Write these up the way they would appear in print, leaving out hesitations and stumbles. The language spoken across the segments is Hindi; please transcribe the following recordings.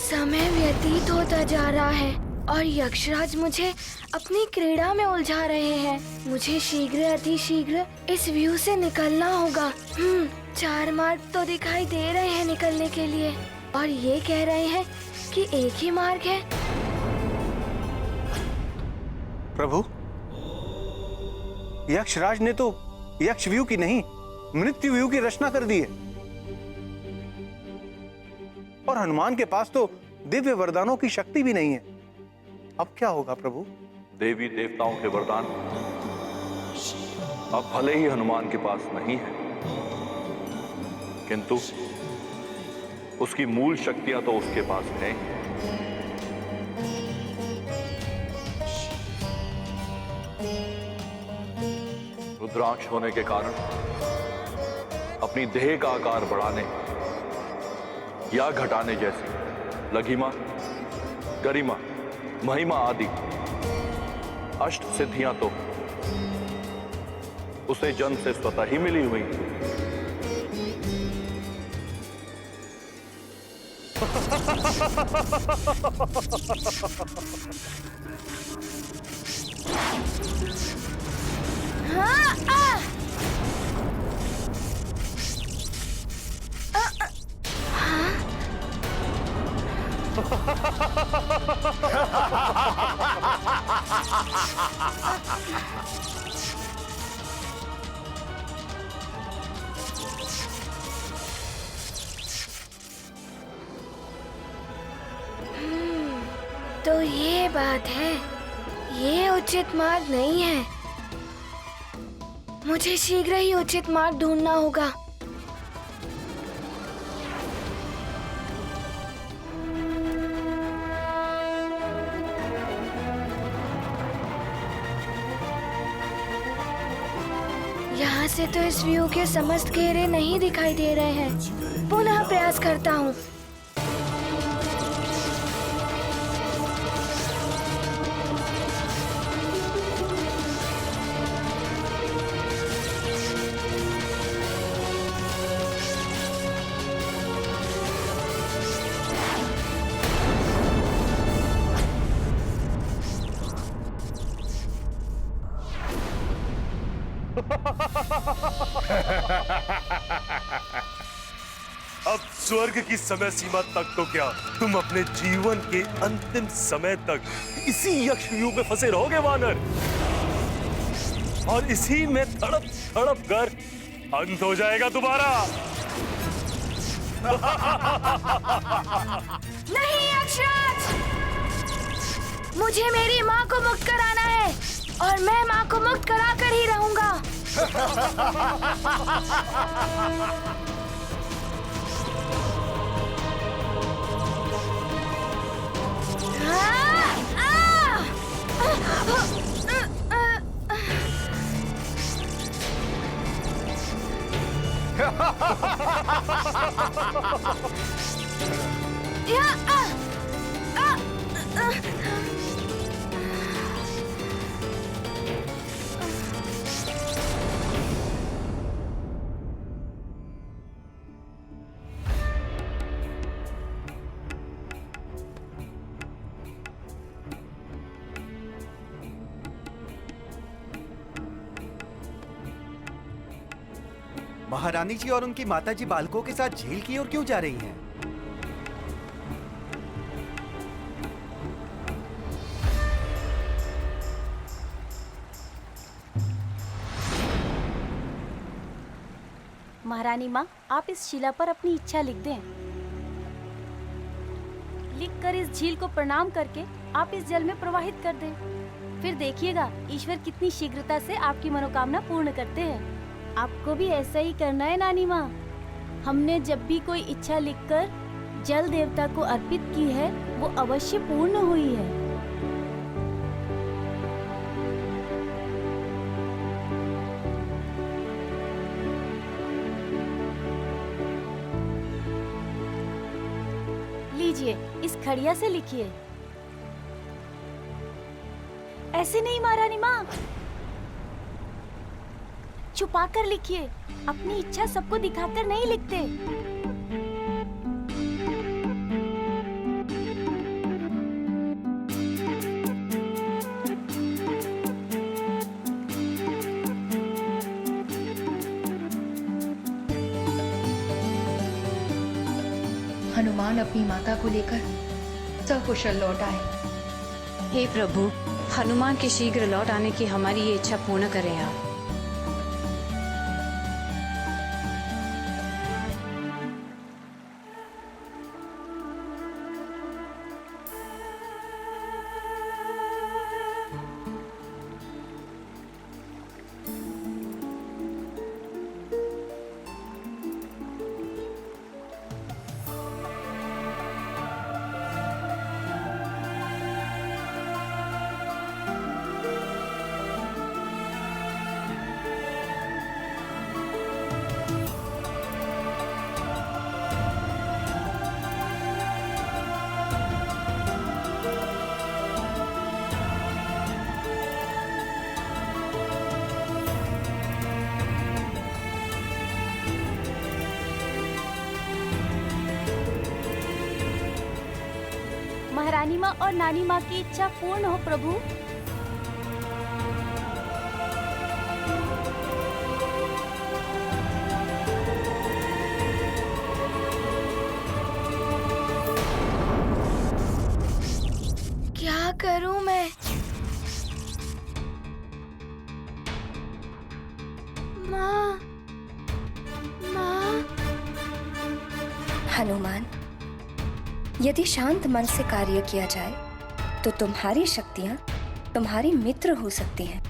समय व्यतीत होता जा रहा है और यक्षराज मुझे अपनी क्रीड़ा में उलझा रहे हैं। मुझे शीघ्र अतिशीघ्र इस व्यू से निकलना होगा। 4 मार्ग तो दिखाई दे रहे हैं निकलने के लिए और ये कह रहे हैं कि एक ही मार्ग है। प्रभु, यक्षराज ने तो यक्ष व्यू की नहीं, मृत्यु व्यू की रचना कर दी है और हनुमान के पास तो दिव्य वरदानों की शक्ति भी नहीं है। अब क्या होगा प्रभु? देवी देवताओं के वरदान अब भले ही हनुमान के पास नहीं है, किंतु उसकी मूल शक्तियां तो उसके पास हैं। रुद्राक्ष होने के कारण अपनी देह का आकार बढ़ाने या घटाने जैसी लघिमा, गरिमा, महिमा आदि अष्ट सिद्धियां तो उसे जन्म से स्वतः ही मिली हुई। तो ये बात है, ये उचित मार्ग नहीं है। मुझे शीघ्र ही उचित मार्ग ढूंढना होगा। यहाँ से तो इस व्यू के समस्त घेरे नहीं दिखाई दे रहे हैं। पुनः प्रयास करता हूँ। अब स्वर्ग की समय सीमा तक तो क्या, तुम अपने जीवन के अंतिम समय तक इसी यक्ष व्यू में फंसे रहोगे वानर, और इसी में तड़प तड़प कर अंत हो जाएगा तुम्हारा। नहीं यक्षराज, मुझे मेरी माँ को मुक्त कराना है और मैं माँ को मुक्त कराकर ही रहूंगा। महारानी जी और उनकी माताजी बालकों के साथ झील की ओर क्यों जा रही हैं? महारानी माँ, आप इस शिला पर अपनी इच्छा लिख दें। लिखकर इस झील को प्रणाम करके आप इस जल में प्रवाहित कर दें। फिर देखिएगा ईश्वर कितनी शीघ्रता से आपकी मनोकामना पूर्ण करते हैं। आपको भी ऐसा ही करना है नानी माँ। हमने जब भी कोई इच्छा लिखकर जल देवता को अर्पित की है, वो अवश्य पूर्ण हुई है। लीजिए, इस खड़िया से लिखिए। ऐसे नहीं महारानी माँ, छुपा कर लिखिए। अपनी इच्छा सबको दिखाकर नहीं लिखते। हनुमान अपनी माता को लेकर सकुशल लौट आए। हे प्रभु, हनुमान के शीघ्र लौट आने की हमारी ये इच्छा पूर्ण करें आप। महारानी माँ और नानी माँ की इच्छा पूर्ण हो प्रभु। क्या करूं मैं? माँ, माँ। हनुमान, यदि शांत मन से कार्य किया जाए तो तुम्हारी शक्तियां तुम्हारी मित्र हो सकती हैं,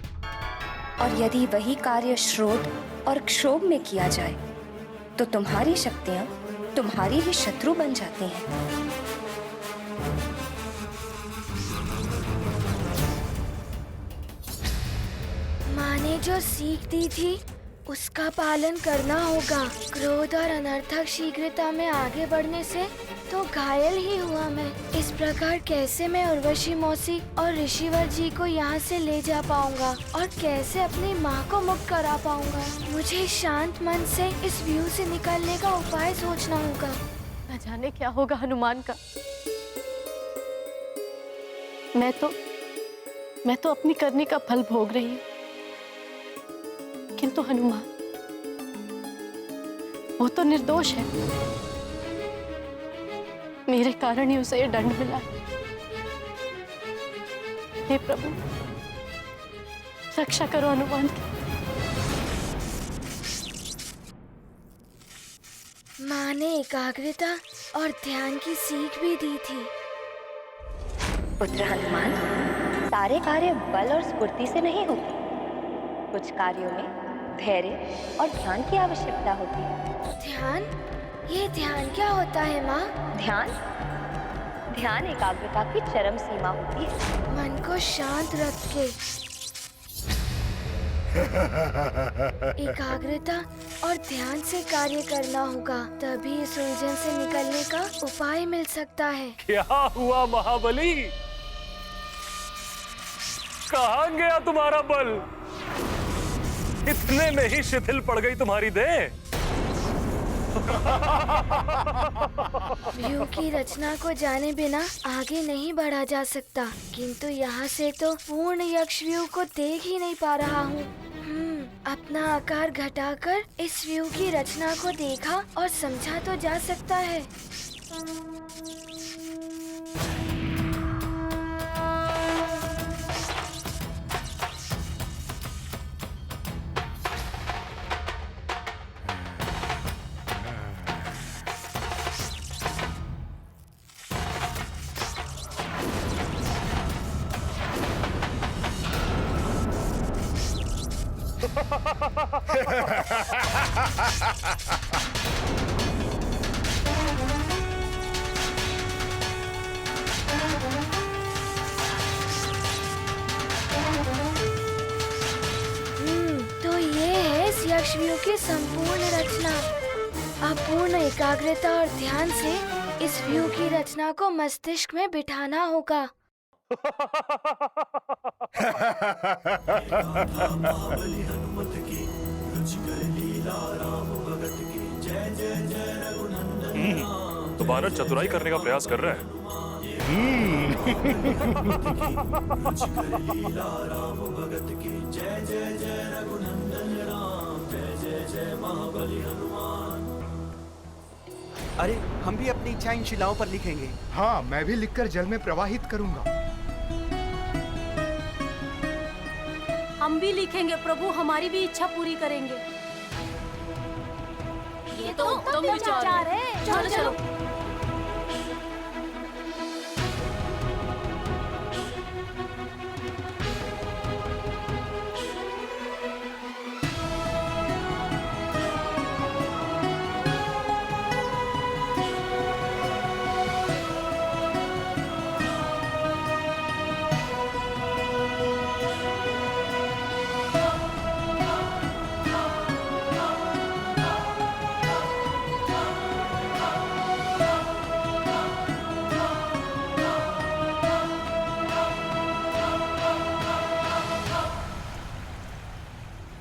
और यदि वही कार्य श्रोध और क्षोभ में किया जाए तो तुम्हारी शक्तियां तुम्हारी ही शत्रु बन जाती हैं। माँ ने जो सीख दी थी उसका पालन करना होगा। क्रोध और अनर्थक शीघ्रता में आगे बढ़ने से तो घायल ही हुआ मैं। इस प्रकार कैसे मैं उर्वशी मौसी और ऋषिवर जी को यहाँ से ले जा पाऊंगा और कैसे अपनी माँ को मुक्त करा पाऊंगा? मुझे शांत मन से इस व्यू से निकलने का उपाय सोचना होगा। न जाने क्या होगा हनुमान का। मैं तो अपनी करनी का फल भोग रही हूँ, किंतु हनुमान वो तो निर्दोष है। मेरे कारण ही उसे ये दंड मिला है। हे प्रभु, रक्षा करो हनुमान की। माँ ने एकाग्रता और ध्यान की सीख भी दी थी। पुत्र हनुमान, सारे कार्य बल और स्फूर्ति से नहीं होते। कुछ कार्यों में धैर्य और ध्यान की आवश्यकता होती है। ध्यान? ये ध्यान क्या होता है माँ? ध्यान एकाग्रता की चरम सीमा होती है। मन को शांत रख के एकाग्रता और ध्यान से कार्य करना होगा, तभी इस उलझन से निकलने का उपाय मिल सकता है। क्या हुआ महाबली? कहाँ गया तुम्हारा बल? इतने में ही शिथिल पड़ गई तुम्हारी देह। व्यू की रचना को जाने बिना आगे नहीं बढ़ा जा सकता, किंतु यहाँ से तो पूर्ण यक्ष व्यू को देख ही नहीं पा रहा हूँ। अपना आकार घटाकर इस व्यू की रचना को देखा और समझा तो जा सकता है। तो ये है इस यक्ष व्यू की संपूर्ण रचना। अब पूर्ण एकाग्रता और ध्यान से इस व्यू की रचना को मस्तिष्क में बिठाना होगा। तो वानर चतुराई करने का प्रयास कर रहा है। अरे हम भी अपनी इच्छा इन शिलाओं पर लिखेंगे। हाँ, मैं भी लिखकर जल में प्रवाहित करूंगा। हम भी लिखेंगे प्रभु, हमारी भी इच्छा पूरी करेंगे। ये तो उत्तम विचार है। चलो चलो।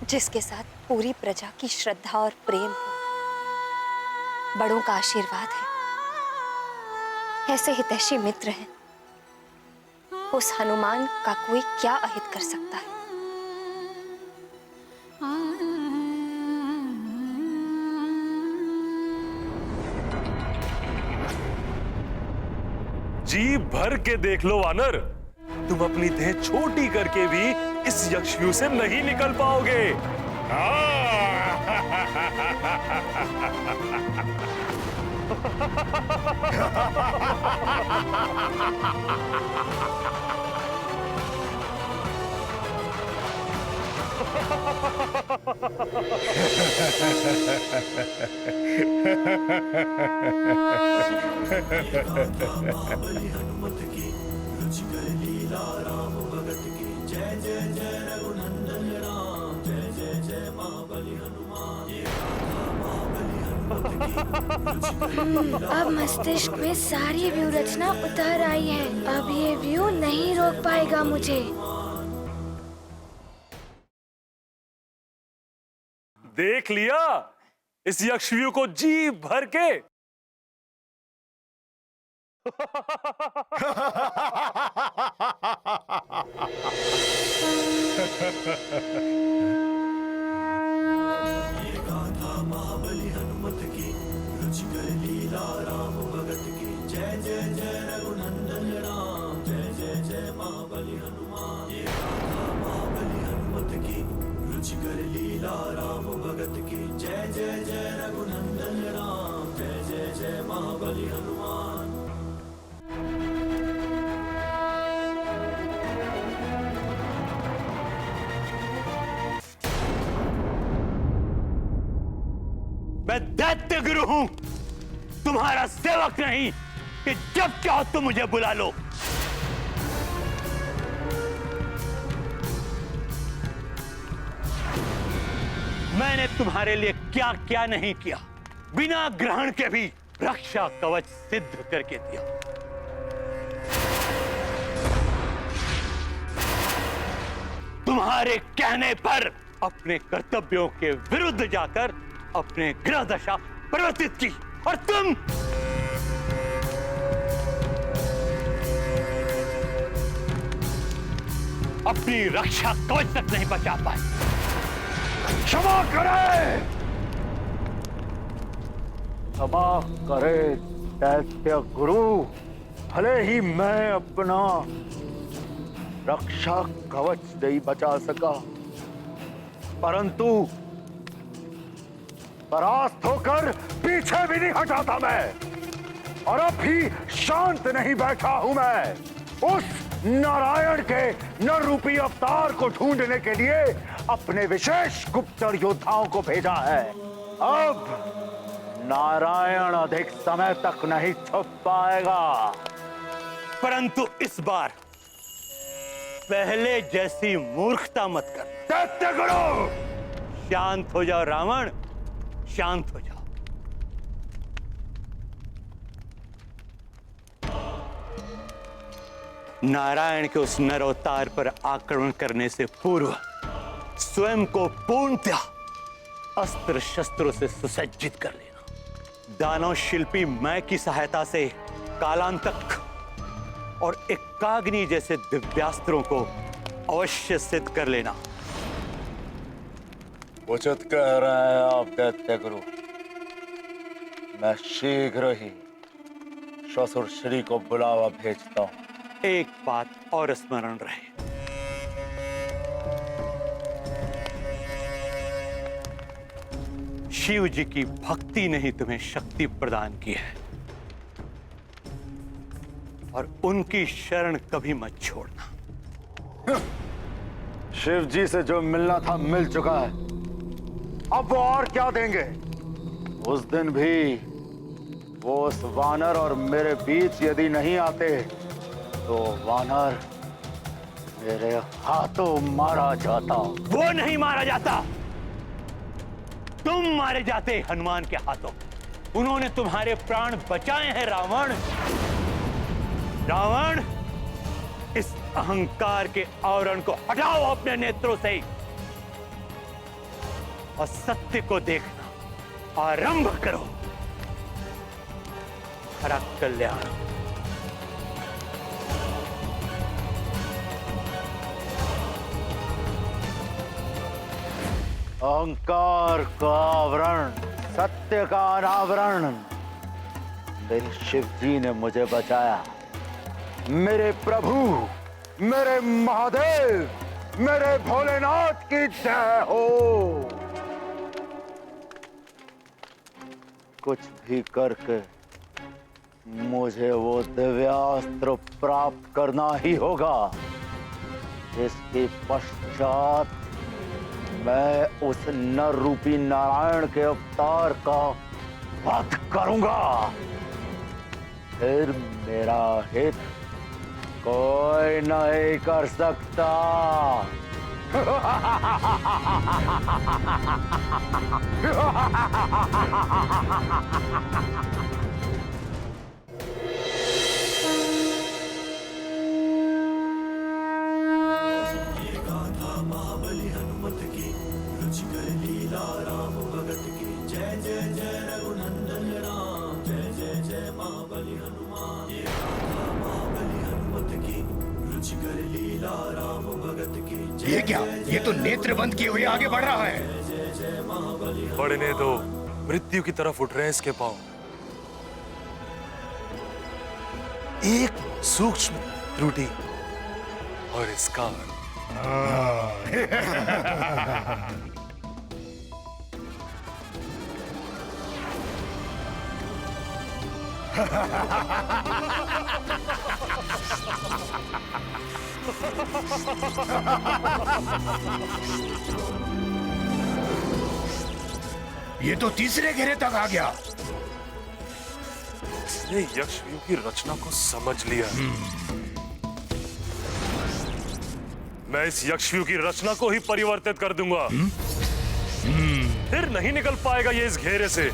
जिसके साथ पूरी प्रजा की श्रद्धा और प्रेम हो, बड़ों का आशीर्वाद है, ऐसे हितैषी मित्र हैं, उस हनुमान का कोई क्या अहित कर सकता है। जी भर के देख लो वानर, तुम अपनी देह छोटी करके भी इस यक्षव्यूह से नहीं निकल पाओगे। अब मस्तिष्क में सारी व्यू रचना उतर आई है। अब ये व्यू नहीं रोक पाएगा मुझे। देख लिया इस यक्षव्यूह को जी भर के। महाबली हनुमत की रुचिकर लीला राम भगत की जय जय जय रघुनंदन राम जय जय जय महाबली हनुमान। ये गाथा महाबली हनुमत की रुचिकर लीला राम भगत की जय जय जय रघुनंदन राम जय जय जय महाबली हनुमान। मैं दैत्य गुरु हूं, तुम्हारा सेवक नहीं कि जब चाहो तुम मुझे बुला लो। मैंने तुम्हारे लिए क्या क्या नहीं किया, बिना ग्रहण के भी रक्षा कवच सिद्ध करके दिया। तुम्हारे कहने पर अपने कर्तव्यों के विरुद्ध जाकर अपने ग्रह दशा परिवर्तित की, और तुम अपनी रक्षा कवच तक नहीं बचा पाए। क्षमा करे, क्षमा करे दैत्य गुरु। भले ही मैं अपना रक्षा कवच नहीं बचा सका, परंतु परास्त होकर पीछे भी नहीं हटा था मैं, और अब भी शांत नहीं बैठा हूं मैं। उस नारायण के नर रूपी अवतार को ढूंढने के लिए अपने विशेष गुप्तचर योद्धाओं को भेजा है। अब नारायण अधिक समय तक नहीं छुप पाएगा, परंतु इस बार पहले जैसी मूर्खता मत कर। दैत्य गुरु, शांत हो जाओ रावण, शांत हो जाओ। नारायण के उस नरोत्तार पर आक्रमण करने से पूर्व स्वयं को पूर्णतः अस्त्र शस्त्रों से सुसज्जित कर लेना। दानव शिल्पी मैं की सहायता से कालांतक और एकाग्नि जैसे दिव्यास्त्रों को अवश्य सिद्ध कर लेना। उचित कह रहे हैं आप दैत्य गुरु। मैं शीघ्र ही ससुर श्री को बुलावा भेजता हूं। एक बात और स्मरण रहे, शिव जी की भक्ति ने ही तुम्हें शक्ति प्रदान की है और उनकी शरण कभी मत छोड़ना। शिव जी से जो मिलना था मिल चुका है, अब वो और क्या देंगे? उस दिन भी वो उस वानर और मेरे बीच यदि नहीं आते तो वानर मेरे हाथों मारा जाता। वो नहीं मारा जाता, तुम मारे जाते हनुमान के हाथों। उन्होंने तुम्हारे प्राण बचाए हैं रावण। रावण, इस अहंकार के आवरण को हटाओ अपने नेत्रों से और सत्य को देखना आरंभ करो। हरा कल्याण। अहंकार का आवरण, सत्य का अनावरण, मेरे शिव जी ने मुझे बचाया। मेरे प्रभु, मेरे महादेव, मेरे भोलेनाथ की जय हो। कुछ भी करके मुझे वो दिव्यास्त्र प्राप्त करना ही होगा। इसके पश्चात मैं उस नर रूपी नारायण के अवतार का वध करूंगा। फिर मेरा हित कोई नहीं कर सकता। महाबली हनुमत की रुचिकर लीला राम भगत की जय जय जय रघुनंदन राम जय जय जय महाबली हनुमान। ये गाथा महाबली हनुमत की रुचिकर लीला राम भगत की। ये क्या? ये तो नेत्र बंद किए हुए आगे बढ़ रहा है। जय जय महाबली। बढ़ने दो, मृत्यु की तरफ उठ रहे हैं इसके पांव। एक सूक्ष्म त्रुटि और इसका ये तो तीसरे घेरे तक आ गया। इसने यक्षव्यूह की रचना को समझ लिया। मैं इस यक्षव्यूह की रचना को ही परिवर्तित कर दूंगा। फिर नहीं निकल पाएगा ये इस घेरे से।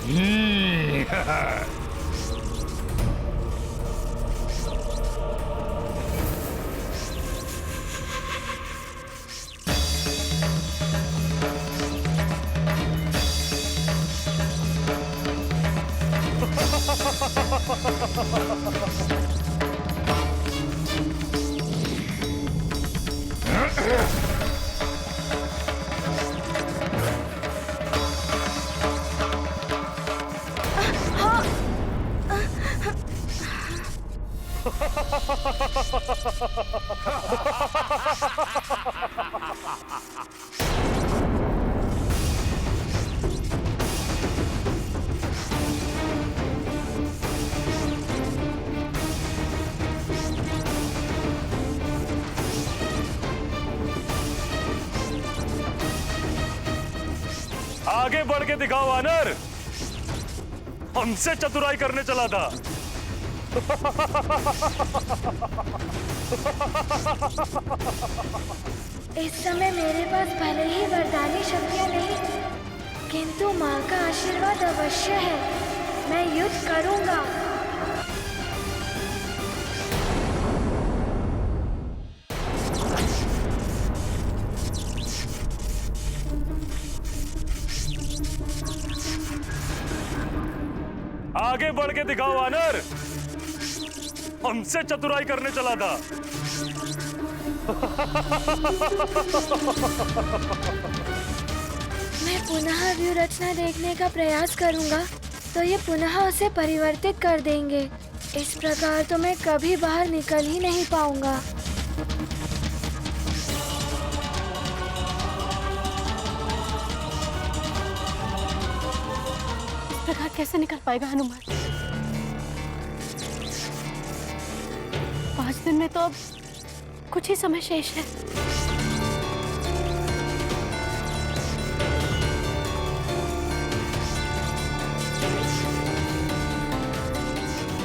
आगे बढ़ के दिखाओ वानर, हमसे चतुराई करने चला था। इस समय मेरे पास भले ही वरदानी शक्तियाँ नहीं, किंतु माँ का आशीर्वाद अवश्य है। मैं युद्ध करूँगा। आगे बढ़ के दिखाओ वानर। हमसे चतुराई करने चला था। मैं पुनः व्यू रचना देखने का प्रयास करूंगा तो ये पुनः उसे परिवर्तित कर देंगे। इस प्रकार तो मैं कभी बाहर निकल ही नहीं पाऊंगा। इस प्रकार कैसे निकल पाएगा हनुमान? 5 दिन में तो अब कुछ ही समय शेष है।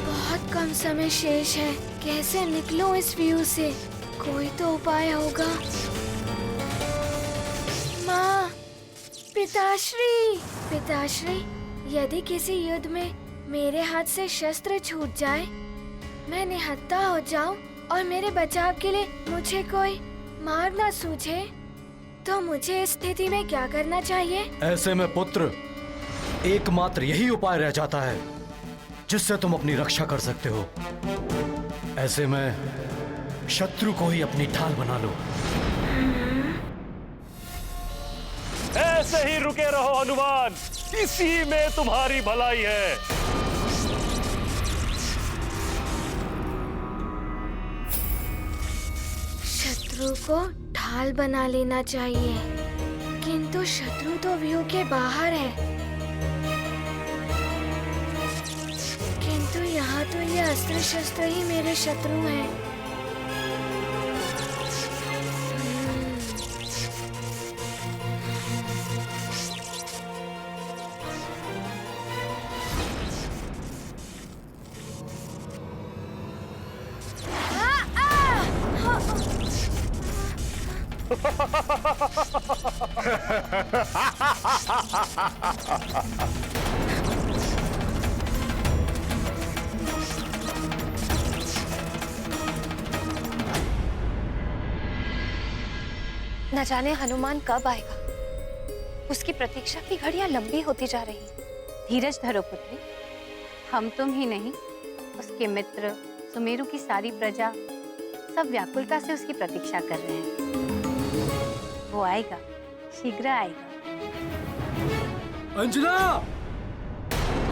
बहुत कम समय शेष है। कैसे निकलूं इस व्यू से? कोई तो उपाय होगा। माँ, पिताश्री, पिताश्री, यदि किसी युद्ध में मेरे हाथ से शस्त्र छूट जाए, मैं निहत्था हो जाऊं और मेरे बचाव के लिए मुझे कोई मार्ग न सूझे, तो मुझे इस स्थिति में क्या करना चाहिए? ऐसे में पुत्र, एकमात्र यही उपाय रह जाता है जिससे तुम अपनी रक्षा कर सकते हो। ऐसे में शत्रु को ही अपनी ढाल बना लो। ऐसे ही रुके रहो हनुमान, इसी में तुम्हारी भलाई है। शत्रु को ढाल बना लेना चाहिए, किंतु शत्रु तो व्यू के बाहर है। किंतु यहाँ तो ये अस्त्र शस्त्र ही मेरे शत्रु हैं। न जाने हनुमान कब आएगा। उसकी प्रतीक्षा की घड़ियां लंबी होती जा रही हैं। धीरज धरो पुत्री, हम तुम ही नहीं, उसके मित्र, सुमेरु की सारी प्रजा सब व्याकुलता से उसकी प्रतीक्षा कर रहे हैं। वो आएगा, शीघ्र आएगा। अंजना!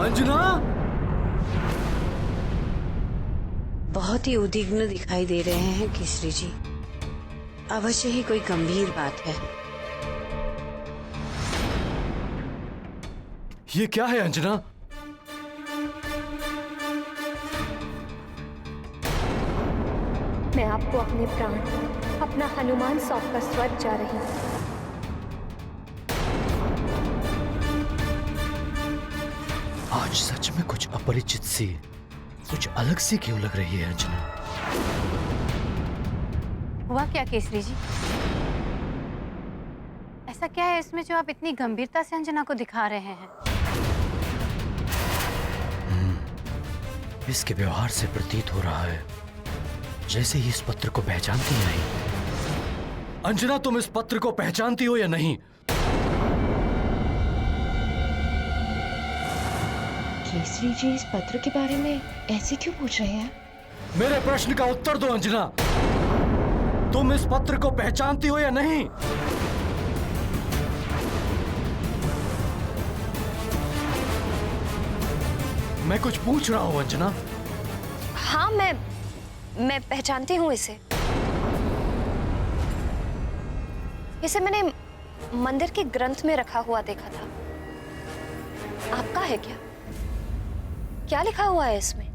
अंजना! बहुत ही उद्विग्न दिखाई दे रहे हैं केसरी जी। अवश्य ही कोई गंभीर बात है। ये क्या है अंजना? मैं आपको अपने प्राण, अपना हनुमान सौंपकर स्वर्ग जा रही हूँ। आज सच में कुछ अपरिचित सी, कुछ अलग सी क्यों लग रही है अंजना? हुआ क्या केसरी जी? ऐसा क्या है इसमें जो आप इतनी गंभीरता से अंजना को दिखा रहे हैं? इसके व्यवहार से प्रतीत हो रहा है जैसे ही इस पत्र को पहचानती ही नहीं। अंजना, तुम इस पत्र को पहचानती हो या नहीं? केसरी जी इस पत्र के बारे में ऐसे क्यों पूछ रहे हैं? मेरे प्रश्न का उत्तर दो अंजना। तुम इस पत्र को पहचानती हो या नहीं? मैं कुछ पूछ रहा हूं अंजना। हाँ, मैं पहचानती हूँ इसे। इसे मैंने मंदिर के ग्रंथ में रखा हुआ देखा था। आपका है क्या? क्या लिखा हुआ है इसमें?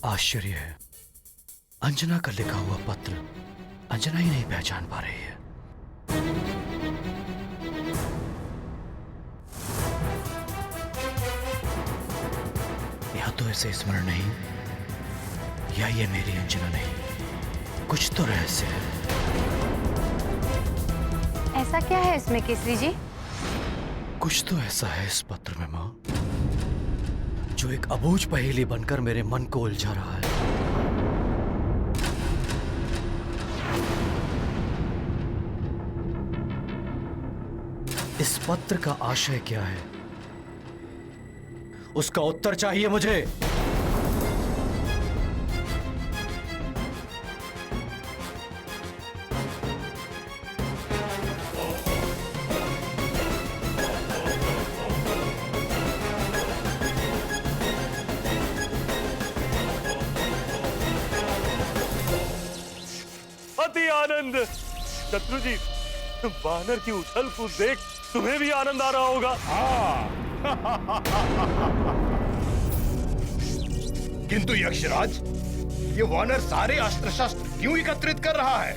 आश्चर्य है, अंजना का लिखा हुआ पत्र अंजना ही नहीं पहचान पा रही है। या तो इसे स्मरण नहीं, या ये मेरी अंजना नहीं। कुछ तो रहस्य है। ऐसा क्या है इसमें केसरी जी? कुछ तो ऐसा है इस पत्र में माँ, जो एक अबूझ पहेली बनकर मेरे मन को उलझा रहा है। इस पत्र का आशय क्या है? उसका उत्तर चाहिए मुझे। अति आनंद। शत्रु जी, वानर की उछल कूद देख तुम्हें भी आनंद आ रहा होगा। किंतु यक्षराज, ये वानर सारे अस्त्र शस्त्र क्यों एकत्रित कर रहा है?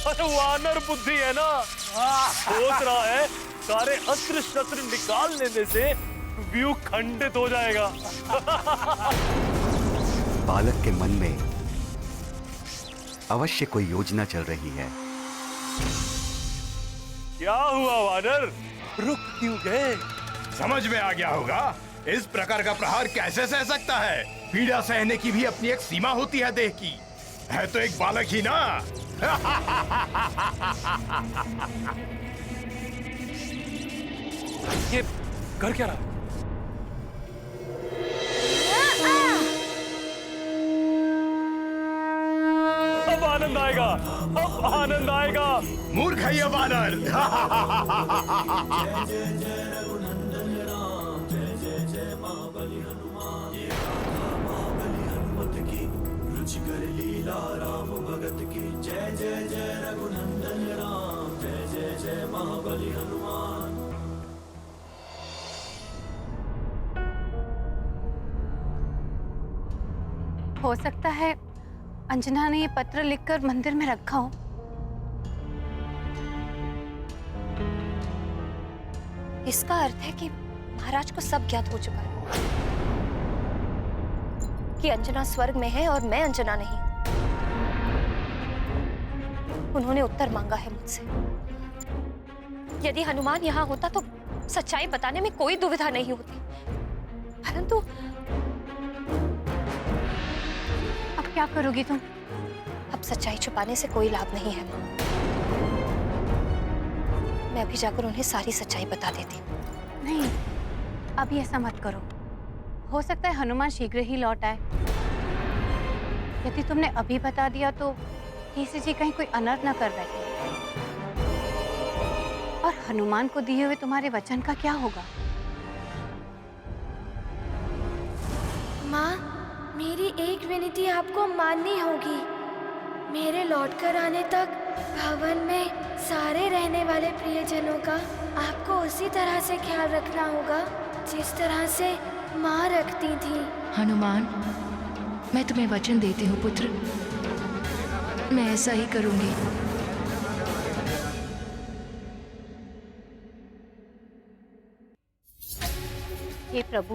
अरे वानर बुद्धि है ना, सोच रहा है सारे अस्त्र शस्त्र निकाल लेने से व्यू खंडित हो जाएगा। बालक के मन में अवश्य कोई योजना चल रही है। क्या हुआ वानर, रुक क्यों गए? समझ में आ गया होगा, इस प्रकार का प्रहार कैसे सह सकता है? पीड़ा सहने की भी अपनी एक सीमा होती है देह की। है तो एक बालक ही ना। ये कर क्या रहा? अब आनंद आएगा, अब आनंद आएगा। मूर्ख है ये वानर। रुचिकर लीला राम भगत की। जय जय जय रघुनंदन राम, जय जय जय महाबली हनुमान। हो सकता है अंजना ने ये पत्र लिखकर मंदिर में रखा हो। इसका अर्थ है कि महाराज को सब ज्ञात हो चुका है कि अंजना स्वर्ग में है और मैं अंजना नहीं। उन्होंने उत्तर मांगा है मुझसे। यदि हनुमान यहाँ होता तो सच्चाई बताने में कोई दुविधा नहीं होती, परंतु अब क्या करोगी तुम? अब सच्चाई छुपाने से कोई लाभ नहीं है माँ। मैं अभी जाकर उन्हें सारी सच्चाई बता देती हूँ। नहीं, अभी ऐसा मत करो। हो सकता है हनुमान शीघ्र ही लौट आए। यदि तुमने अभी बता दिया तो केसी जी कहीं कोई अनर्थ न कर बैठे। और हनुमान को दिए हुए तुम्हारे वचन का क्या होगा? माँ, मेरी एक विनती आपको माननी होगी। मेरे लौटकर आने तक भवन में सारे रहने वाले प्रियजनों का आपको उसी तरह से ख्याल रखना होगा जिस तरह से माँ रखती थी। हनुमान, मैं तुम्हें वचन देती हूँ पुत्र, मैं ऐसा ही करूंगी। हे प्रभु,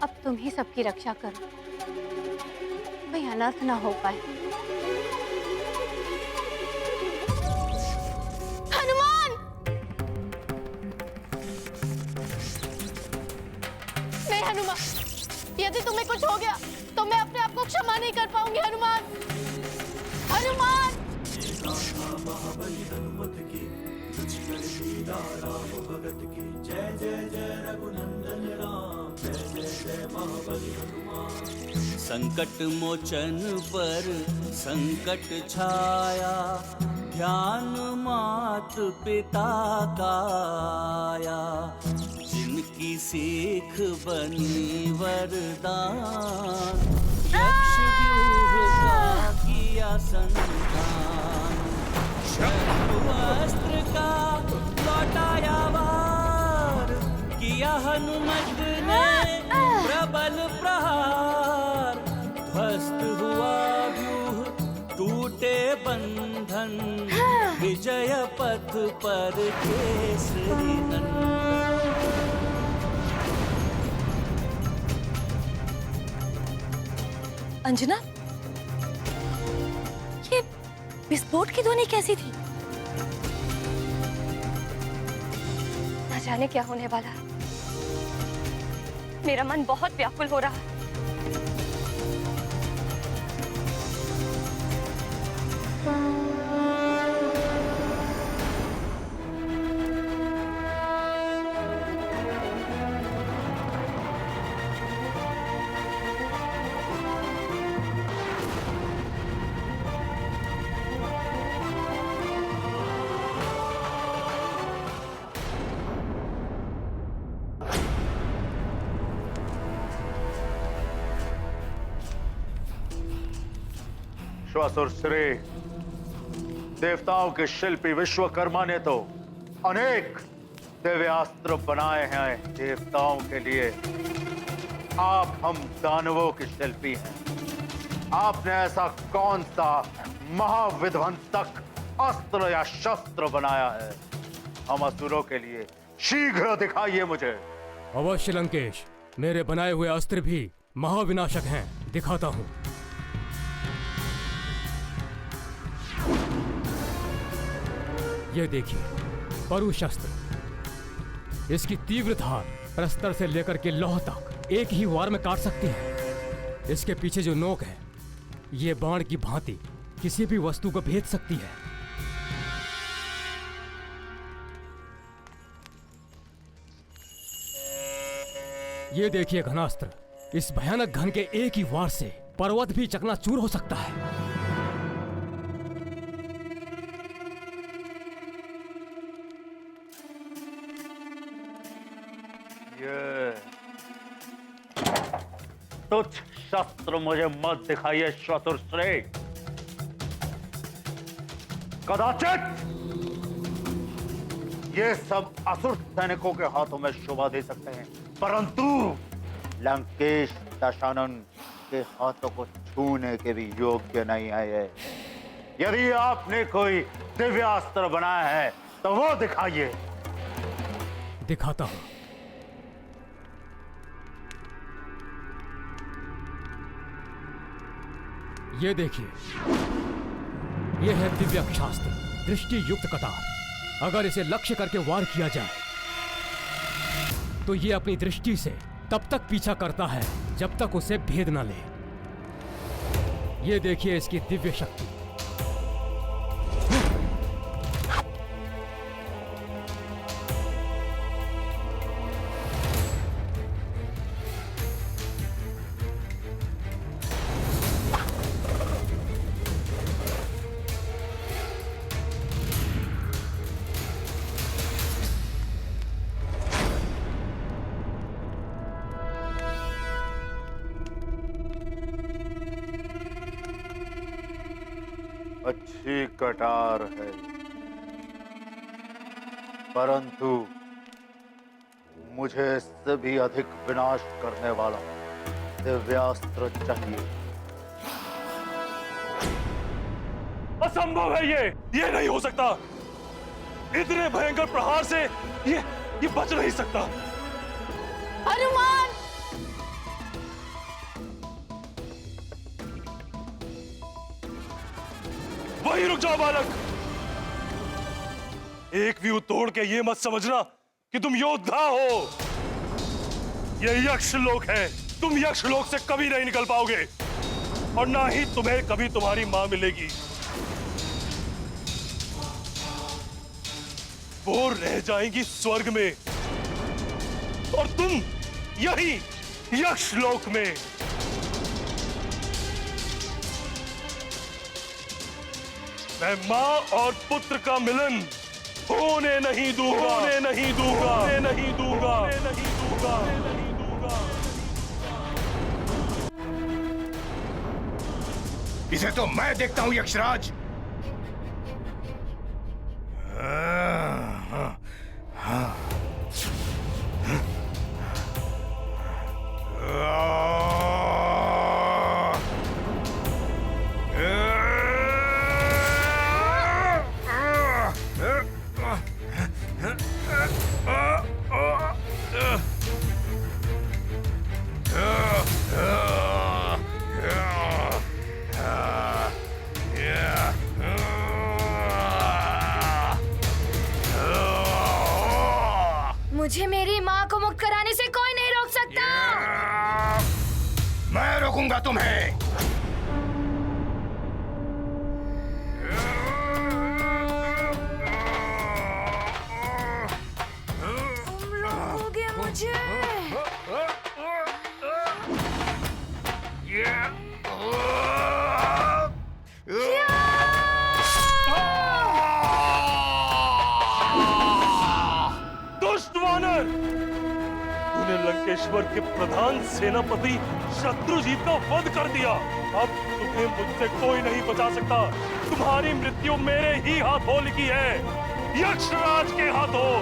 अब तुम ही सबकी रक्षा करो, कोई अनर्थ ना हो पाए। हनुमान! नहीं हनुमान, यदि तुम्हें कुछ हो गया तो मैं अपने आप को क्षमा नहीं कर पाऊंगी। हनुमान, हनुमान! महाबली हनुमत की। रुचिकर लीला राम भगत की। जय जय जय रघुनंदन राम, जय जय जय महाबली हनुमान। संकट मोचन पर संकट छाया, ध्यान मात पिता का आया। जिनकी सीख बनी वरदान, यक्ष व्यूह का किया संधान। अस्त्र का लौटाया वार, किया हनुमत ने प्रबल प्रहार। ध्वस्त हुआ व्यूह, टूटे बंधन, विजय पथ पर केसरी नंदन। अंजना, ये विस्फोट की ध्वनि कैसी थी? न जाने क्या होने वाला है। मेरा मन बहुत व्याकुल हो रहा है। श्वासुर श्री, देवताओं के शिल्पी विश्वकर्मा ने तो अनेक दिव्यास्त्र बनाए हैं देवताओं के लिए। आप हम दानवों के शिल्पी हैं। आपने ऐसा कौन सा महाविध्वंसक अस्त्र या शस्त्र बनाया है हम असुरों के लिए? शीघ्र दिखाइए मुझे। अवश्य लंकेश, मेरे बनाए हुए अस्त्र भी महाविनाशक हैं, दिखाता हूं। ये देखिए, परुशस्त्र। इसकी तीव्र धार प्रस्तर से लेकर के लौह तक एक ही वार में काट सकती है। इसके पीछे जो नोक है, ये बाण की भांति किसी भी वस्तु को भेद सकती है। ये देखिए घनास्त्र, इस भयानक घन के एक ही वार से पर्वत भी चकनाचूर हो सकता है। ये तुच्छ शस्त्र मुझे मत दिखाइए श्वासुर श्री। कदाचित ये सब असुर सैनिकों के हाथों में शोभा दे सकते हैं, परंतु लंकेश दशानन के हाथों को छूने के भी योग्य नहीं है ये। यदि आपने कोई दिव्यास्त्र बनाया है तो वो दिखाइए। दिखाता हूं। ये देखिए, ये है दिव्यास्त्र, दृष्टि युक्त कटार। अगर इसे लक्ष्य करके वार किया जाए तो ये अपनी दृष्टि से तब तक पीछा करता है जब तक उसे भेद न ले। ये देखिए इसकी दिव्य शक्ति। अच्छी कटार है, परंतु मुझे इससे भी अधिक विनाश करने वाला दिव्यास्त्र चाहिए। असंभव है ये नहीं हो सकता। इतने भयंकर प्रहार से ये बच नहीं सकता। हनुमान! वहीं रुक जाओ बालक। एक व्यू तोड़ के ये मत समझना कि तुम योद्धा हो। ये यक्ष लोक है। तुम यक्ष लोक से कभी नहीं निकल पाओगे और ना ही तुम्हें कभी तुम्हारी मां मिलेगी। वो रह जाएंगी स्वर्ग में और तुम यही यक्ष लोक में। मैं मां और पुत्र का मिलन होने नहीं दूंगा, होने नहीं दूंगा, होने नहीं दूंगा, होने नहीं दूंगा, होने नहीं दूंगा। इसे तो मैं देखता हूं यक्षराज। मुझे मेरी माँ को मुक्त कराने से कोई नहीं रोक सकता। मैं रोकूंगा तुम्हें। तुम रोकोगे मुझे? दुष्ट वानर, तूने लंकेश्वर के प्रधान सेनापति शत्रुजीत का वध कर दिया। अब तुम्हें मुझसे कोई नहीं बचा सकता। तुम्हारी मृत्यु मेरे ही हाथों लिखी है, यक्षराज के हाथों।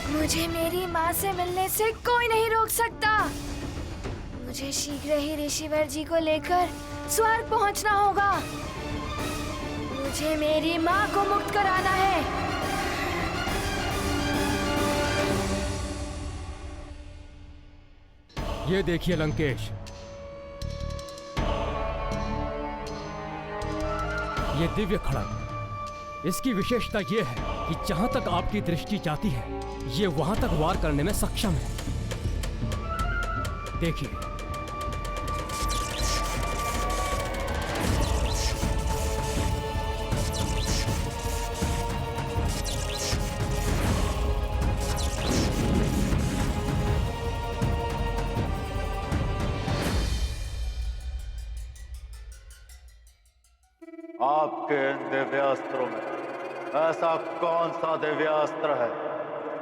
मुझे मेरी माँ से मिलने से कोई नहीं रोक सकता। मुझे शीघ्र ही ऋषिवर जी को लेकर स्वर्ग पहुँचना होगा। मुझे मेरी माँ को मुक्त कराना है। ये देखिए लंकेश, ये दिव्य खड़ग। इसकी विशेषता ये है कि जहां तक आपकी दृष्टि जाती है, ये वहां तक वार करने में सक्षम है। देखिए, आपके इन दिव्यास्त्रों में ऐसा कौन सा दिव्यास्त्र है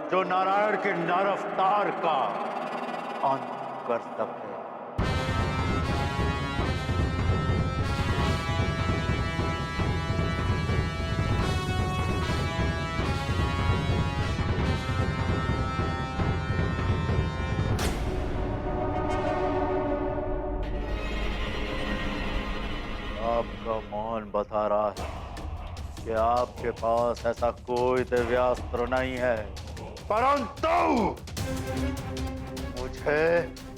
जो नारायण के नर अवतार का अंत कर सके? आपका मौन बता रहा है कि आपके पास ऐसा कोई दिव्यास्त्र नहीं है, परंतु मुझे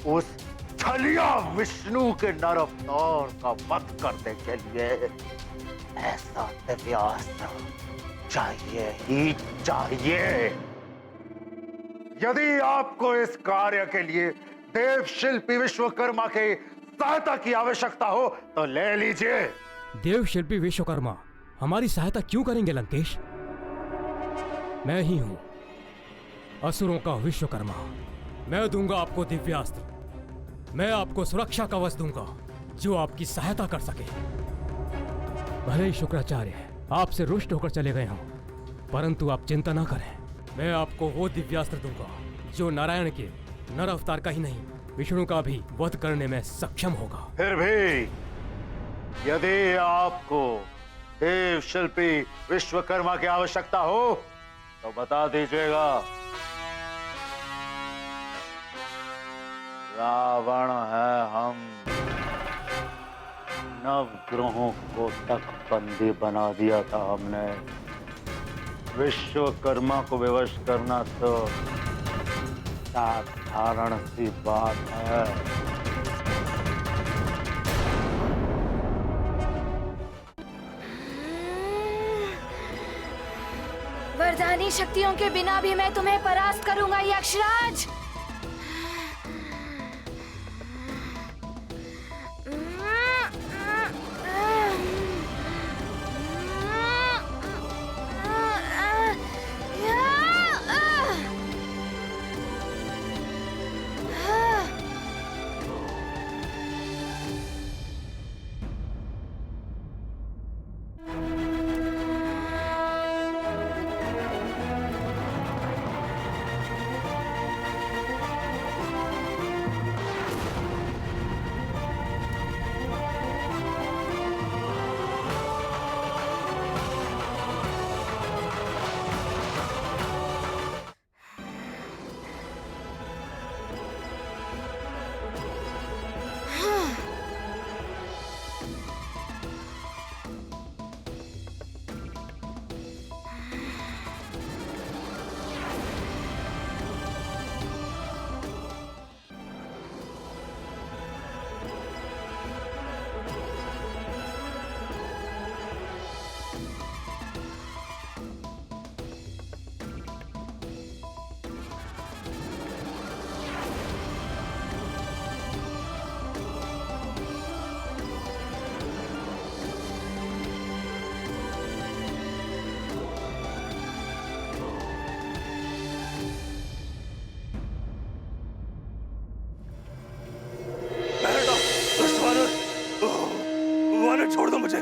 उस छलिया विष्णु के नर अवतार का वध करने के लिए ऐसा दिव्यास्त्र चाहिए ही चाहिए। यदि आपको इस कार्य के लिए देव शिल्पी विश्वकर्मा के सहायता की आवश्यकता हो तो ले लीजिए। देव शिल्पी विश्वकर्मा हमारी सहायता क्यों करेंगे लंकेश? मैं ही हूं असुरों का विश्वकर्मा। मैं दूंगा आपको दिव्यास्त्र। मैं आपको सुरक्षा कवच दूंगा जो आपकी सहायता कर सके। भले ही शुक्राचार्य आपसे रुष्ट होकर चले गए हों, परंतु आप चिंता ना करें। मैं आपको वो दिव्यास्त्र दूंगा जो नारायण के नर अवतार का ही नहीं, विष्णु का भी वध करने में सक्षम होगा। फिर भी यदि आपको देव शिल्पी विश्वकर्मा की आवश्यकता हो तो बता दीजिएगा। रावण है हम, नवग्रहों को तक बंदी बना दिया था हमने। विश्वकर्मा को विवश करना तो साधारण सी बात है। वरदानी शक्तियों के बिना भी मैं तुम्हें परास्त करूंगा यक्षराज। मुझे।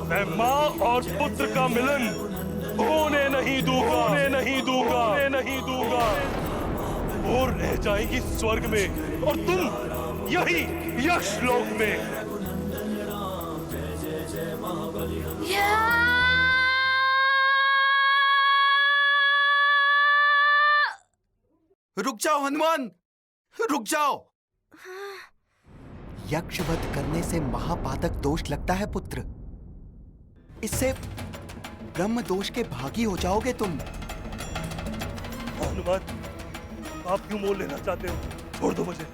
मैं माँ और पुत्र का मिलन होने नहीं दूंगा, होने नहीं दूंगा, होने नहीं दूंगा। वो रह जाएगी स्वर्ग में और तुम यही यक्षलोक में। रुक जाओ हनुमान, रुक जाओ। यक्षवध करने से महापातक दोष लगता है पुत्र। इससे ब्रह्म दोष के भागी हो जाओगे तुम। हनुमान, आप क्यों मोल लेना चाहते हो? छोड़ दो मुझे।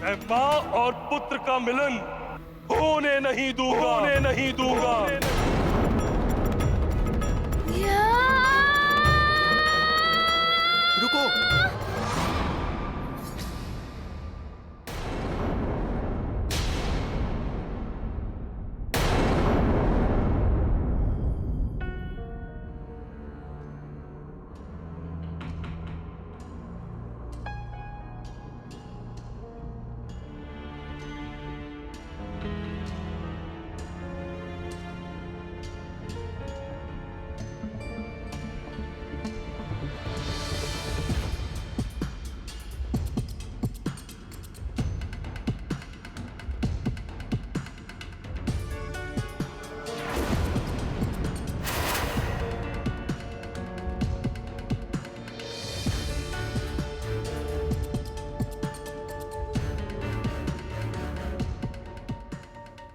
मैं माँ और पुत्र का मिलन होने नहीं दूंगा, होने नहीं दूंगा। रुको।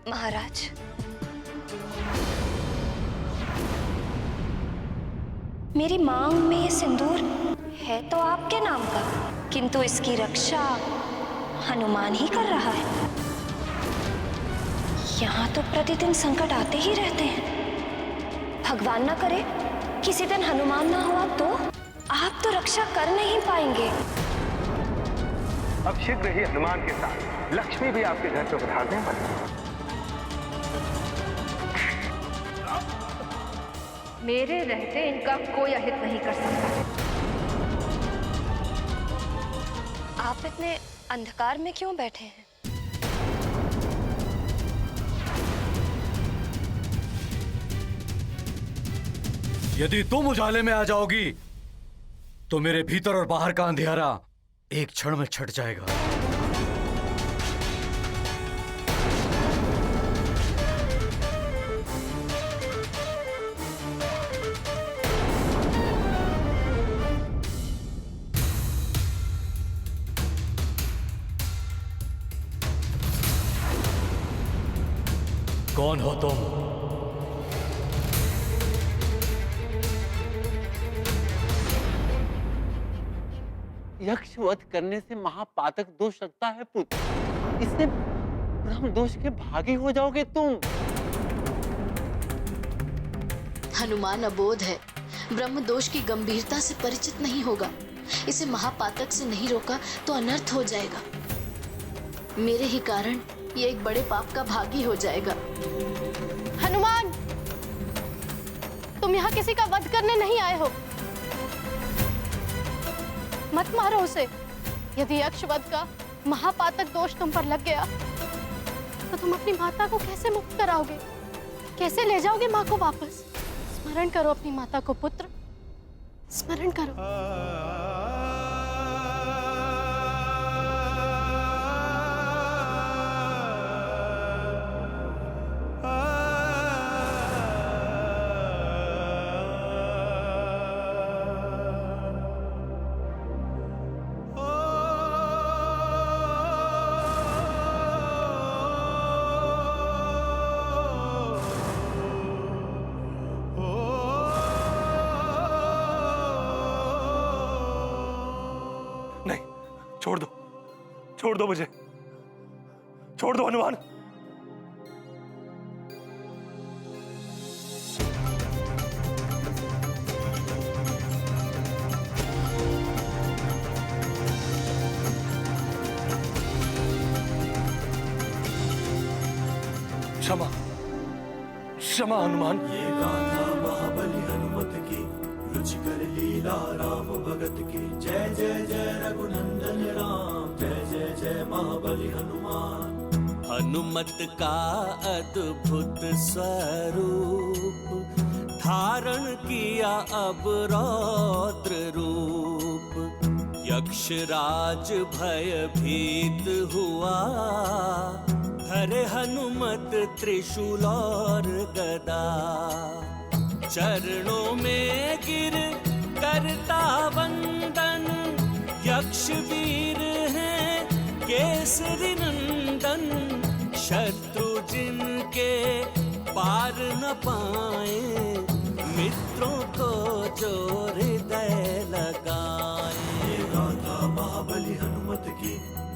महाराज, मेरी मांग में ये सिंदूर है तो आपके नाम का, किंतु इसकी रक्षा हनुमान ही कर रहा है। यहाँ तो प्रतिदिन संकट आते ही रहते हैं। भगवान ना करे किसी दिन हनुमान ना हुआ तो आप तो रक्षा कर नहीं पाएंगे। अब शीघ्र ही हनुमान के साथ लक्ष्मी भी आपके घर पर पधारने वाली है। मेरे रहते इनका कोई अहित नहीं कर सकता। आप इतने अंधकार में क्यों बैठे हैं? यदि तुम उजाले में आ जाओगी तो मेरे भीतर और बाहर का अंधियारा एक क्षण में छट जाएगा। कौन हो तुम? यक्ष वध करने से महापातक दोष लगता है पुत्र। इससे ब्रह्म दोष के भागी हो जाओगे तुम। हनुमान अबोध है, ब्रह्म दोष की गंभीरता से परिचित नहीं होगा। इसे महापातक से नहीं रोका तो अनर्थ हो जाएगा। मेरे ही कारण ये एक बड़े पाप का भागी हो जाएगा। हनुमान, तुम यहाँ किसी का वध करने नहीं आए हो। मत मारो उसे। यदि यक्ष वध का महापातक दोष तुम पर लग गया तो तुम अपनी माता को कैसे मुक्त कराओगे? कैसे ले जाओगे माँ को वापस? स्मरण करो अपनी माता को पुत्र, स्मरण करो। छोड़ दो मुझे, छोड़ दो हनुमान। क्षमा, क्षमा हनुमान। ये गाथा महाबली हनुमत की रुचिकर लीला राम भगत की जय जय जय रघुनंदन राम जय जय जय महाबली हनुमान। हनुमत का अद्भुत स्वरूप धारण किया अब रौद्र रूप। यक्षराज भयभीत हुआ धरे हनुमत त्रिशूल और गदा। चरणों में गिर करता वंदन यक्ष वीर हैं केसरी नंदन। शत्रु जिनके पार न पाए मित्रों को जो हृदय लगाए। ये गाथा महाबली हनुमत की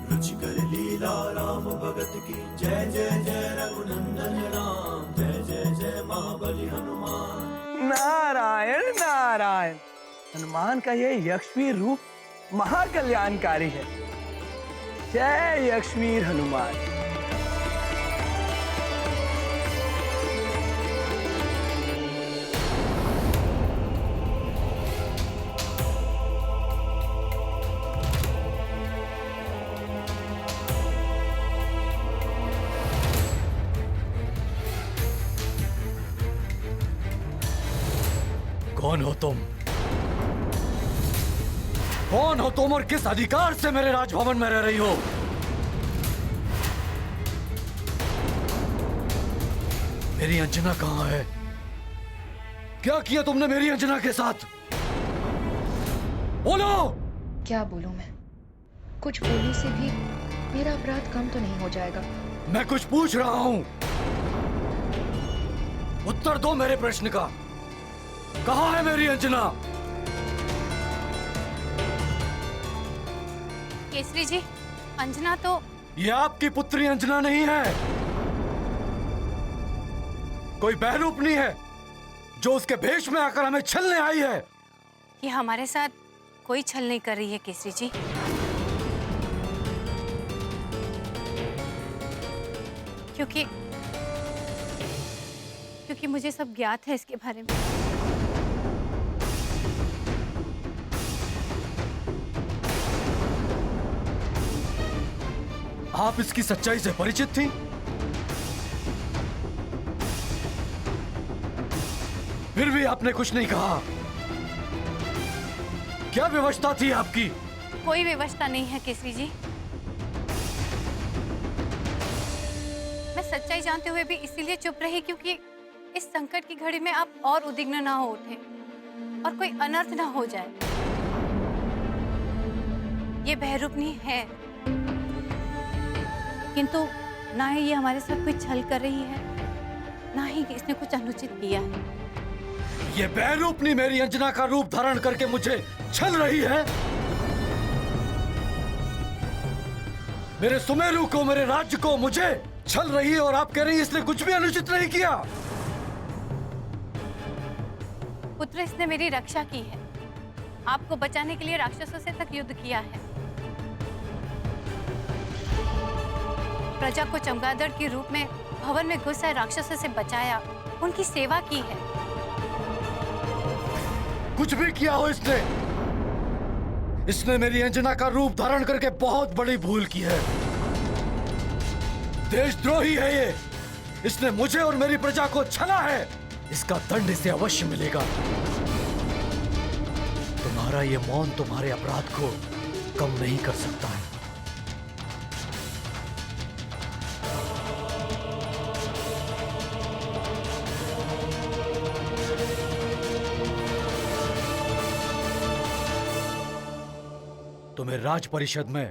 रुचिकर लीला राम भगत की जय जय जय रघुनंदन राम जय जय जय महाबली हनुमान। नारायण नारायण, हनुमान का ये यक्षवीर रूप महाकल्याणकारी है। जय यक्षवीर हनुमान। कौन हो तुम? कौन हो तुम और किस अधिकार से मेरे राजभवन में रह रही हो? मेरी अंजना कहाँ है? क्या किया तुमने मेरी अंजना के साथ? बोलो। क्या बोलूं मैं? कुछ बोलने से भी मेरा अपराध कम तो नहीं हो जाएगा। मैं कुछ पूछ रहा हूं, उत्तर दो मेरे प्रश्न का। कहाँ है मेरी अंजना? केसरी जी, अंजना तो ये आपकी पुत्री अंजना नहीं है, कोई बहरूपनी है जो उसके भेष में आकर हमें छलने आई है। ये हमारे साथ कोई छल नहीं कर रही है केसरी जी। क्योंकि मुझे सब ज्ञात है इसके बारे में। आप इसकी सच्चाई से परिचित थी? फिर भी आपने कुछ नहीं कहा। क्या व्यवस्था थी आपकी? कोई व्यवस्था नहीं है केसरी जी। मैं सच्चाई जानते हुए भी इसीलिए चुप रही क्योंकि इस संकट की घड़ी में आप और उद्विग्न ना हो उठे और कोई अनर्थ ना हो जाए। ये बहरूपनी है, किंतु ना ही ये हमारे साथ कोई छल कर रही है, ना ही इसने कुछ अनुचित किया है। ये बहरूपनी मेरी अंजना का रूप धारण करके मुझे छल रही है। मेरे सुमेरु को, मेरे राज्य को मुझे छल रही है और आप कह रही हैं इसने कुछ भी अनुचित नहीं किया। पुत्र, इसने मेरी रक्षा की है। आपको बचाने के लिए राक्षसों से तक युद्ध किया है। प्रजा को चमगादड़ के रूप में भवन में घुस आए राक्षसों से बचाया, उनकी सेवा की है। कुछ भी किया हो इसने मेरी अंजना का रूप धारण करके बहुत बड़ी भूल की है। देशद्रोही है ये। इसने मुझे और मेरी प्रजा को छला है। इसका दंड इसे अवश्य मिलेगा। तुम्हारा ये मौन तुम्हारे अपराध को कम नहीं कर सकता है। तुम्हें राज परिषद में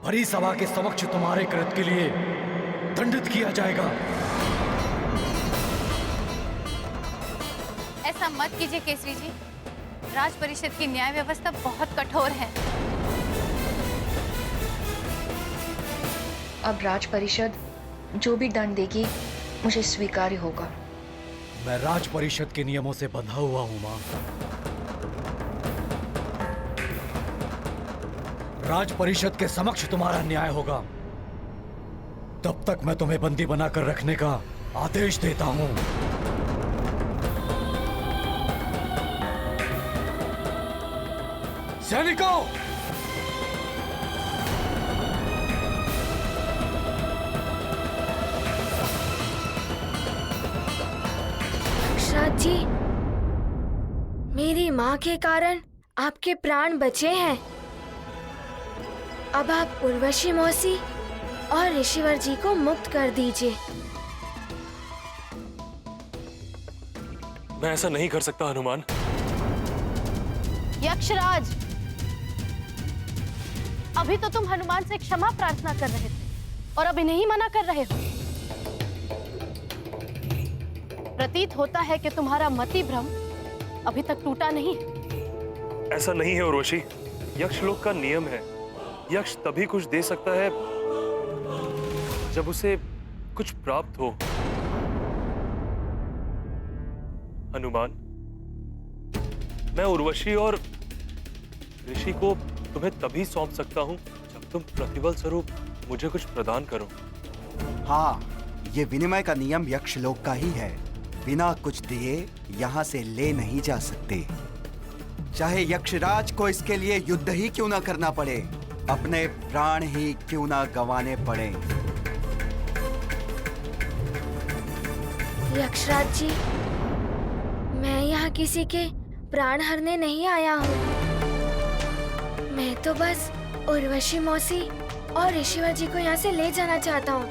भरी सभा के समक्ष तुम्हारे कृत्य के लिए दंडित किया जाएगा। ऐसा मत कीजिए केसरी जी। राज परिषद की न्याय व्यवस्था बहुत कठोर है। अब राज परिषद जो भी दंड देगी मुझे स्वीकार्य होगा। मैं राज परिषद के नियमों से बंधा हुआ हूं मां। राज परिषद के समक्ष तुम्हारा न्याय होगा। तब तक मैं तुम्हें बंदी बनाकर रखने का आदेश देता हूं। सैनिकों, यक्षराज जी, मेरी माँ के कारण आपके प्राण बचे हैं। अब आप उर्वशी मौसी और ऋषिवर जी को मुक्त कर दीजिए। मैं ऐसा नहीं कर सकता हनुमान। यक्षराज, अभी तो तुम हनुमान से क्षमा प्रार्थना कर रहे थे और अभी नहीं मना कर रहे हो। प्रतीत होता है कि तुम्हारा मति भ्रम अभी तक टूटा नहीं है। ऐसा नहीं है उर्वशी, यक्षलोक का नियम है, यक्ष तभी कुछ दे सकता है जब उसे कुछ प्राप्त हो। हनुमान, मैं उर्वशी और ऋषि को तुम्हें तभी सौंप सकता हूं जब तुम प्रतिबल स्वरूप मुझे कुछ प्रदान करो। हाँ, ये विनिमय का नियम यक्षलोक का ही है। बिना कुछ दिए यहाँ से ले नहीं जा सकते, चाहे यक्षराज को इसके लिए युद्ध ही क्यों ना करना पड़े, अपने प्राण ही क्यों ना गंवाने पड़े। यक्षराज जी, मैं यहाँ किसी के प्राण हरने नहीं आया हूँ। मैं तो बस उर्वशी मौसी और ऋषिवर जी को यहाँ से ले जाना चाहता हूँ।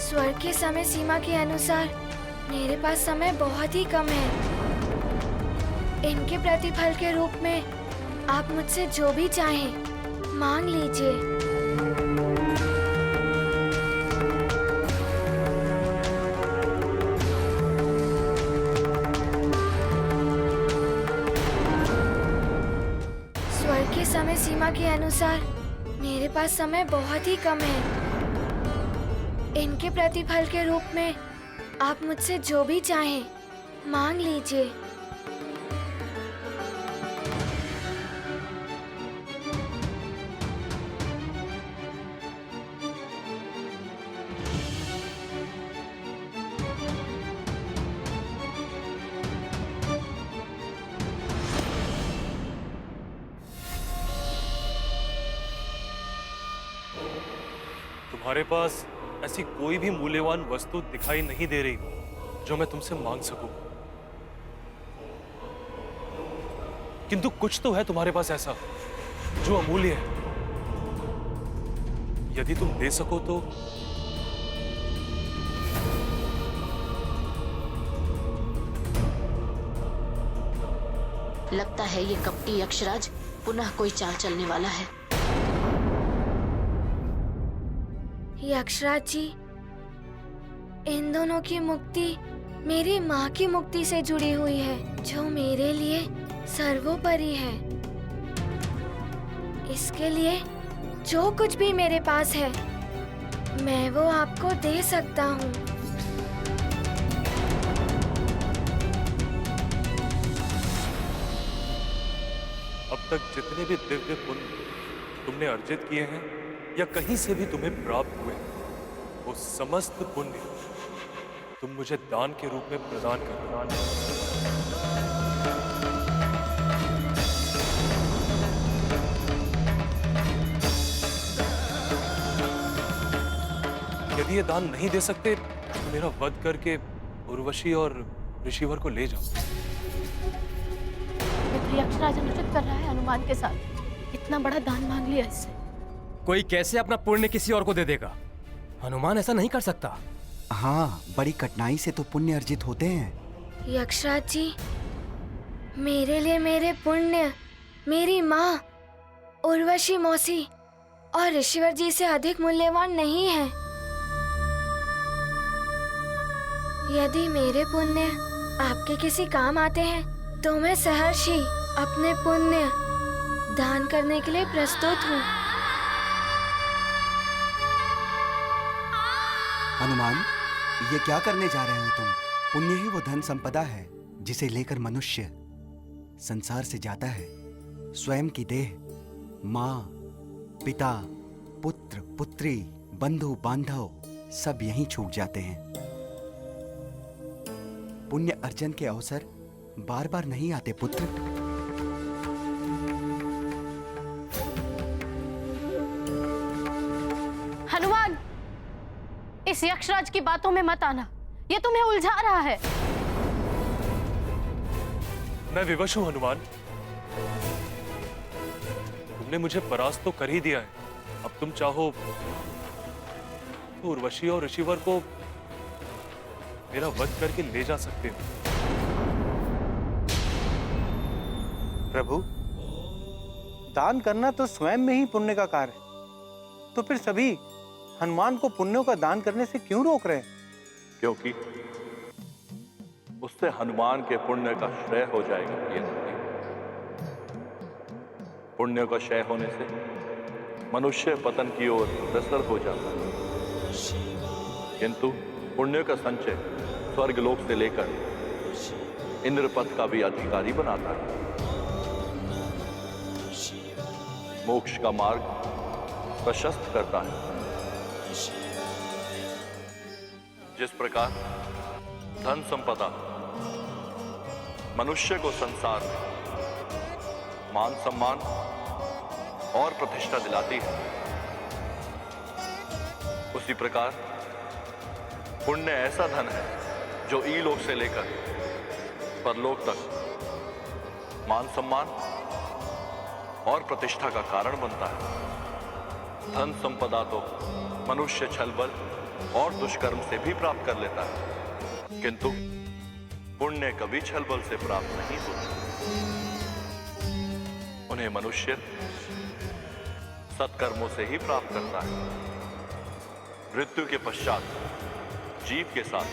स्वर्ग के समय सीमा के अनुसार मेरे पास समय बहुत ही कम है। इनके प्रतिफल के रूप में आप मुझसे जो भी चाहें मांग लीजिए। स्वर्ग के समय सीमा के अनुसार मेरे पास समय बहुत ही कम है। इनके प्रतिफल के रूप में आप मुझसे जो भी चाहें मांग लीजिए। तुम्हारे पास ऐसी कोई भी मूल्यवान वस्तु दिखाई नहीं दे रही जो मैं तुमसे मांग सकूं, किंतु कुछ तो है तुम्हारे पास ऐसा जो अमूल्य है। यदि तुम दे सको तो लगता है ये कपटी यक्षराज पुनः कोई चाल चलने वाला है। यक्षराज जी, इन दोनों की मुक्ति मेरी माँ की मुक्ति से जुड़ी हुई है, जो मेरे लिए सर्वोपरि है। इसके लिए जो कुछ भी मेरे पास है मैं वो आपको दे सकता हूँ। अब तक जितने भी दिव्य पुण्य तुमने अर्जित किए हैं या कहीं से भी तुम्हें प्राप्त हुए, वो समस्त पुण्य तुम मुझे दान के रूप में प्रदान कर। यदि ये दान नहीं दे सकते तो मेरा वध करके उर्वशी और ऋषिवर को ले जाओ। यक्षराज अनुचित कर रहा है हनुमान के साथ। इतना बड़ा दान मांग लिया इससे। कोई कैसे अपना पुण्य किसी और को दे देगा? हनुमान ऐसा नहीं कर सकता। हाँ, बड़ी कठिनाई से तो पुण्य अर्जित होते हैं। यक्षराज जी, मेरे लिए मेरे पुण्य मेरी माँ उर्वशी मौसी और ऋषिवर जी से अधिक मूल्यवान नहीं है। यदि मेरे पुण्य आपके किसी काम आते हैं तो मैं सहर्ष ही अपने पुण्य दान करने के लिए प्रस्तुत हूँ। हनुमान, ये क्या करने जा रहे हो तुम? पुण्य ही वो धन संपदा है जिसे लेकर मनुष्य संसार से जाता है। स्वयं की देह, माँ, पिता, पुत्र, पुत्री, बंधु, बांधव सब यहीं छूट जाते हैं। पुण्य अर्जन के अवसर बार बार नहीं आते पुत्र। इस यक्षराज की बातों में मत आना, ये तुम्हें उलझा रहा है। मैं विवश हूं हनुमान। तुमने मुझे परास्त तो कर ही दिया है। अब तुम चाहो तो उर्वशी और ऋषिवर को मेरा वध करके ले जा सकते हो। प्रभु, दान करना तो स्वयं में ही पुण्य का कार्य है, तो फिर सभी हनुमान को पुण्यों का दान करने से क्यों रोक रहे हैं? क्योंकि उससे हनुमान के पुण्य का क्षय हो जाएगा। ये नहीं, पुण्य का क्षय होने से मनुष्य पतन की ओर अग्रसर हो जाता है, किंतु पुण्य का संचय स्वर्गलोक से लेकर इंद्रपद का भी अधिकारी बनाता है। मोक्ष का मार्ग प्रशस्त करता है। जिस प्रकार धन संपदा मनुष्य को संसार में मान सम्मान और प्रतिष्ठा दिलाती है, उसी प्रकार पुण्य ऐसा धन है जो ईलोक से लेकर परलोक तक मान सम्मान और प्रतिष्ठा का कारण बनता है। धन संपदा तो मनुष्य छल बल और दुष्कर्म से भी प्राप्त कर लेता है, किंतु पुण्य कभी छल बल से प्राप्त नहीं होता। उन्हें मनुष्य सत्कर्मों से ही प्राप्त करता है। मृत्यु के पश्चात जीव के साथ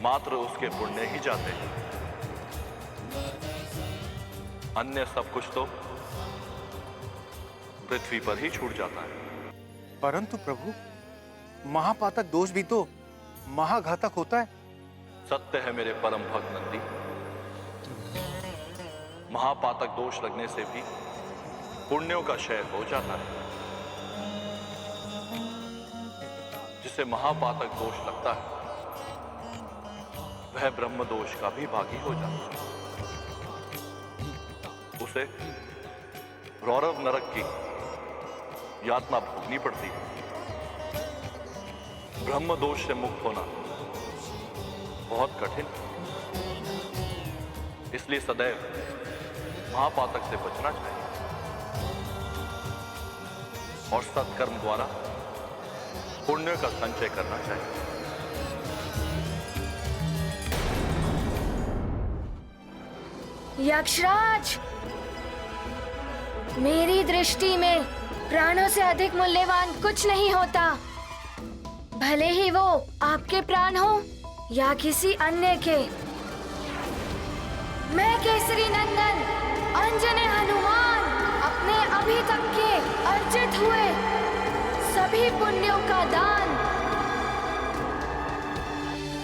मात्र उसके पुण्य ही जाते हैं, अन्य सब कुछ तो पृथ्वी पर ही छूट जाता है। परंतु प्रभु, महापातक दोष भी तो महाघातक होता है। सत्य है मेरे परम भक्त नंदी, महापातक दोष लगने से भी पुण्यों का क्षय हो जाता है। जिसे महापातक दोष लगता है वह ब्रह्म दोष का भी भागी हो जाता है। उसे रौरव नरक की यातना भोगनी पड़ती है। ब्रह्म दोष से मुक्त होना बहुत कठिन, इसलिए सदैव महापातक से बचना चाहिए और सत्कर्म द्वारा पुण्य का संचय करना चाहिए। यक्षराज, मेरी दृष्टि में प्राणों से अधिक मूल्यवान कुछ नहीं होता, भले ही वो आपके प्राण हो या किसी अन्य के। मैं केसरी नंदन अंजने हनुमान अपने अभी तक के अर्जित हुए सभी पुण्यों का दान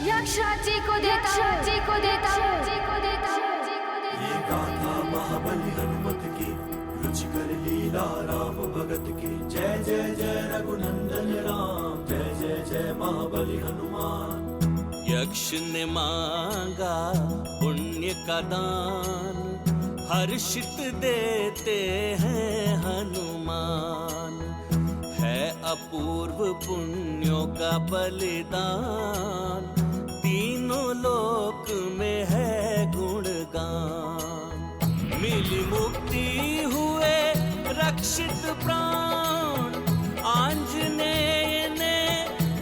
यक्षराज जी को देता हूं। ये गाथा महाबली हनुमत की, रुचिकर लीला राम भगत की। जय जय जय रघुनंदन राम, जय जय जय महाबली हनुमान। यक्ष ने मांगा पुण्य का दान, हर्षित देते हैं हनुमान। है अपूर्व पुण्यों का बलिदान, तीनों लोक में है गुणगान। मिली मुक्ति हुए रक्षित प्राण, आंजनेय ने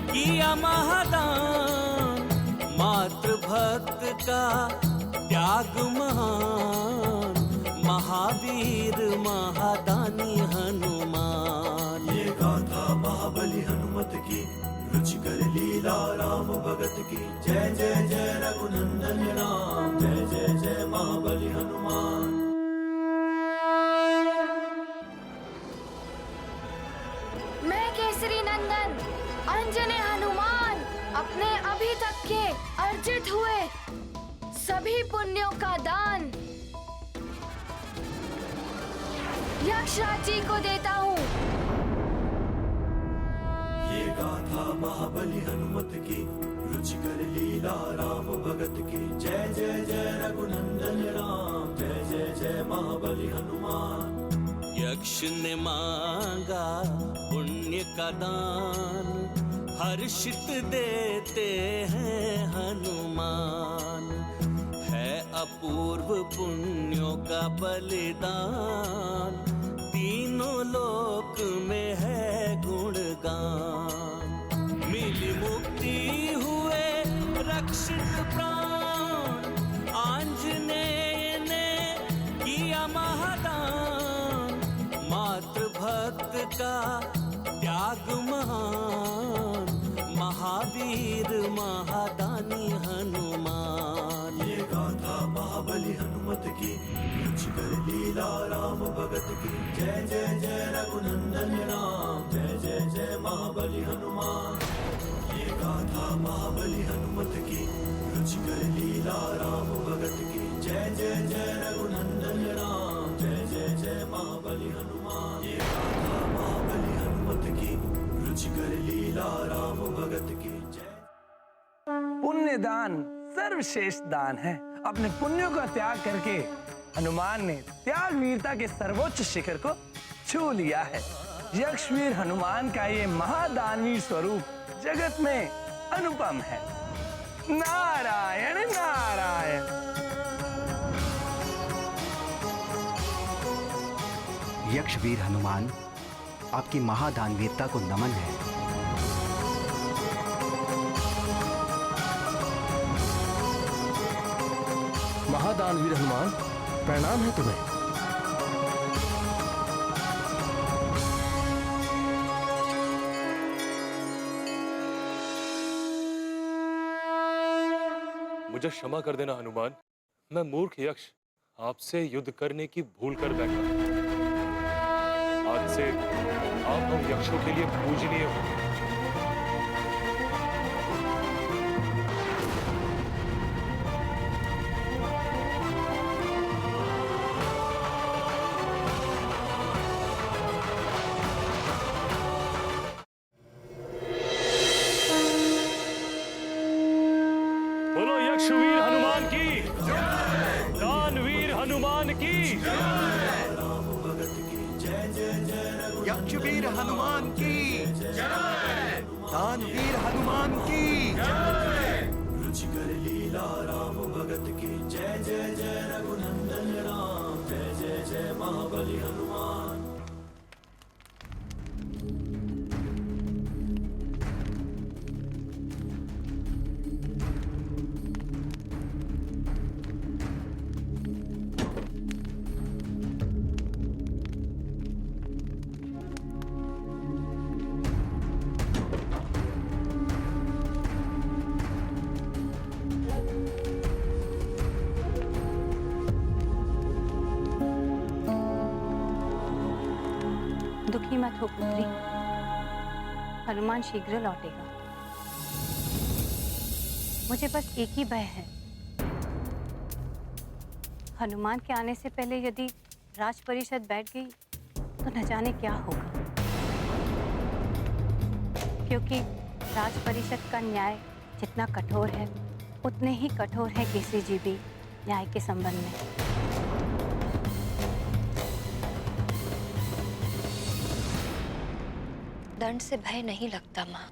किया महादान। मातृ भक्त का त्याग महान, महावीर महादानी हनुमान। ये गाथा महाबली हनुमत की, रुचिकर लीला राम भगत की। जय जय जय रघुनंदन राम, जय जय जय महाबली हनुमान। मैं केसरी नंदन अंजने हनुमान अपने अभी तक के अर्जित हुए सभी पुण्यों का दान यक्षराज जी को देता हूँ। ये गाथा महाबली हनुमत की, रुचिकर लीला राम भगत की। जय जय जय रघुनंदन राम, जय जय जय महाबली हनुमान। यक्ष ने मांगा पुण्य का दान, हर्षित देते हैं हनुमान। है अपूर्व पुण्यों का बलिदान, तीनों लोक में है गुणगान। मिली मुक्ति हुए रक्षित प्राण, आंजनेय ने किया महादान। मातृभक्त का त्याग महान, महावीर महादानी हनुमान। ये गाथा महाबली हनुमत की, रुचिकर लीला राम भगत की। जय जय जय रघुनंदन राम, जय जय जय महाबली हनुमान। ये गाथा महाबली हनुमत की, रुचिकर लीला राम भगत की। जय जय जय रघुनंदन राम, जय जय जय महाबली हनुमान। ये गाथा महाबली हनुमत की, रुचिकर लीला राम भगत की। पुण्य दान सर्वश्रेष्ठ दान है। अपने पुण्यों का त्याग करके हनुमान ने त्याग वीरता के सर्वोच्च शिखर को छू लिया है। यक्षवीर हनुमान का ये महादानवीर स्वरूप जगत में अनुपम है। नारायण नारायण। यक्षवीर हनुमान, आपकी महादानवीरता को नमन है। महादानवीर हनुमान, प्रणाम है तुम्हें। मुझे क्षमा कर देना हनुमान, मैं मूर्ख यक्ष आपसे युद्ध करने की भूल कर बैठा। आज से आप हम यक्षों के लिए पूजनीय हो। बोलो यक्षवीर हनुमान की, दानवीर हनुमान की। यक्षवीर हनुमान की, दानवीर हनुमान की। रुचिकर लीला राम भगत की। जय जय जय रघुनंदन राम, जय जय जय महाबली हनुमान। दुखी मत हो पुत्री, हनुमान शीघ्र लौटेगा। मुझे बस एक ही भय है, हनुमान के आने से पहले यदि राज परिषद बैठ गई तो न जाने क्या होगा। क्योंकि राज परिषद का न्याय जितना कठोर है, उतने ही कठोर है केसरी जी भी न्याय के संबंध में। दंड से भय नहीं लगता माँ,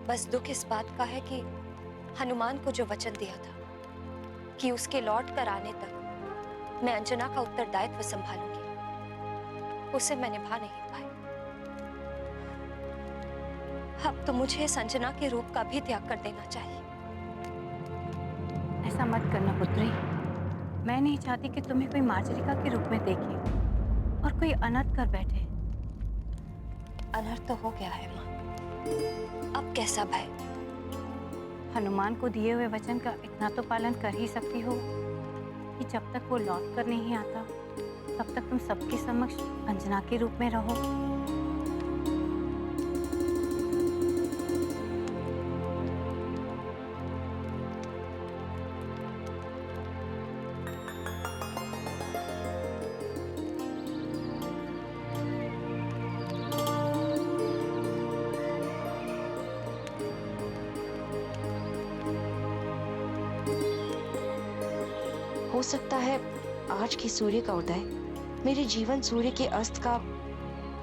बस दुख इस बात का है कि हनुमान को जो वचन दिया था कि उसके लौट कर आने तक मैं अंजना का उत्तरदायित्व संभालूंगी, उसे मैं निभा नहीं पाई। अब तो मुझे इस अंजना के रूप का भी त्याग कर देना चाहिए। ऐसा मत करना पुत्री, मैं नहीं चाहती कि तुम्हें कोई मार्जरिका के रूप में देखे और कोई अनर्थ कर बैठे। अनर्थ तो हो गया है माँ, अब कैसा भय? हनुमान को दिए हुए वचन का इतना तो पालन कर ही सकती हो कि जब तक वो लौट कर नहीं आता तब तक तुम सबके समक्ष अंजना के रूप में रहो। हो सकता है आज की सूर्य का उदय मेरे जीवन सूर्य के अस्त का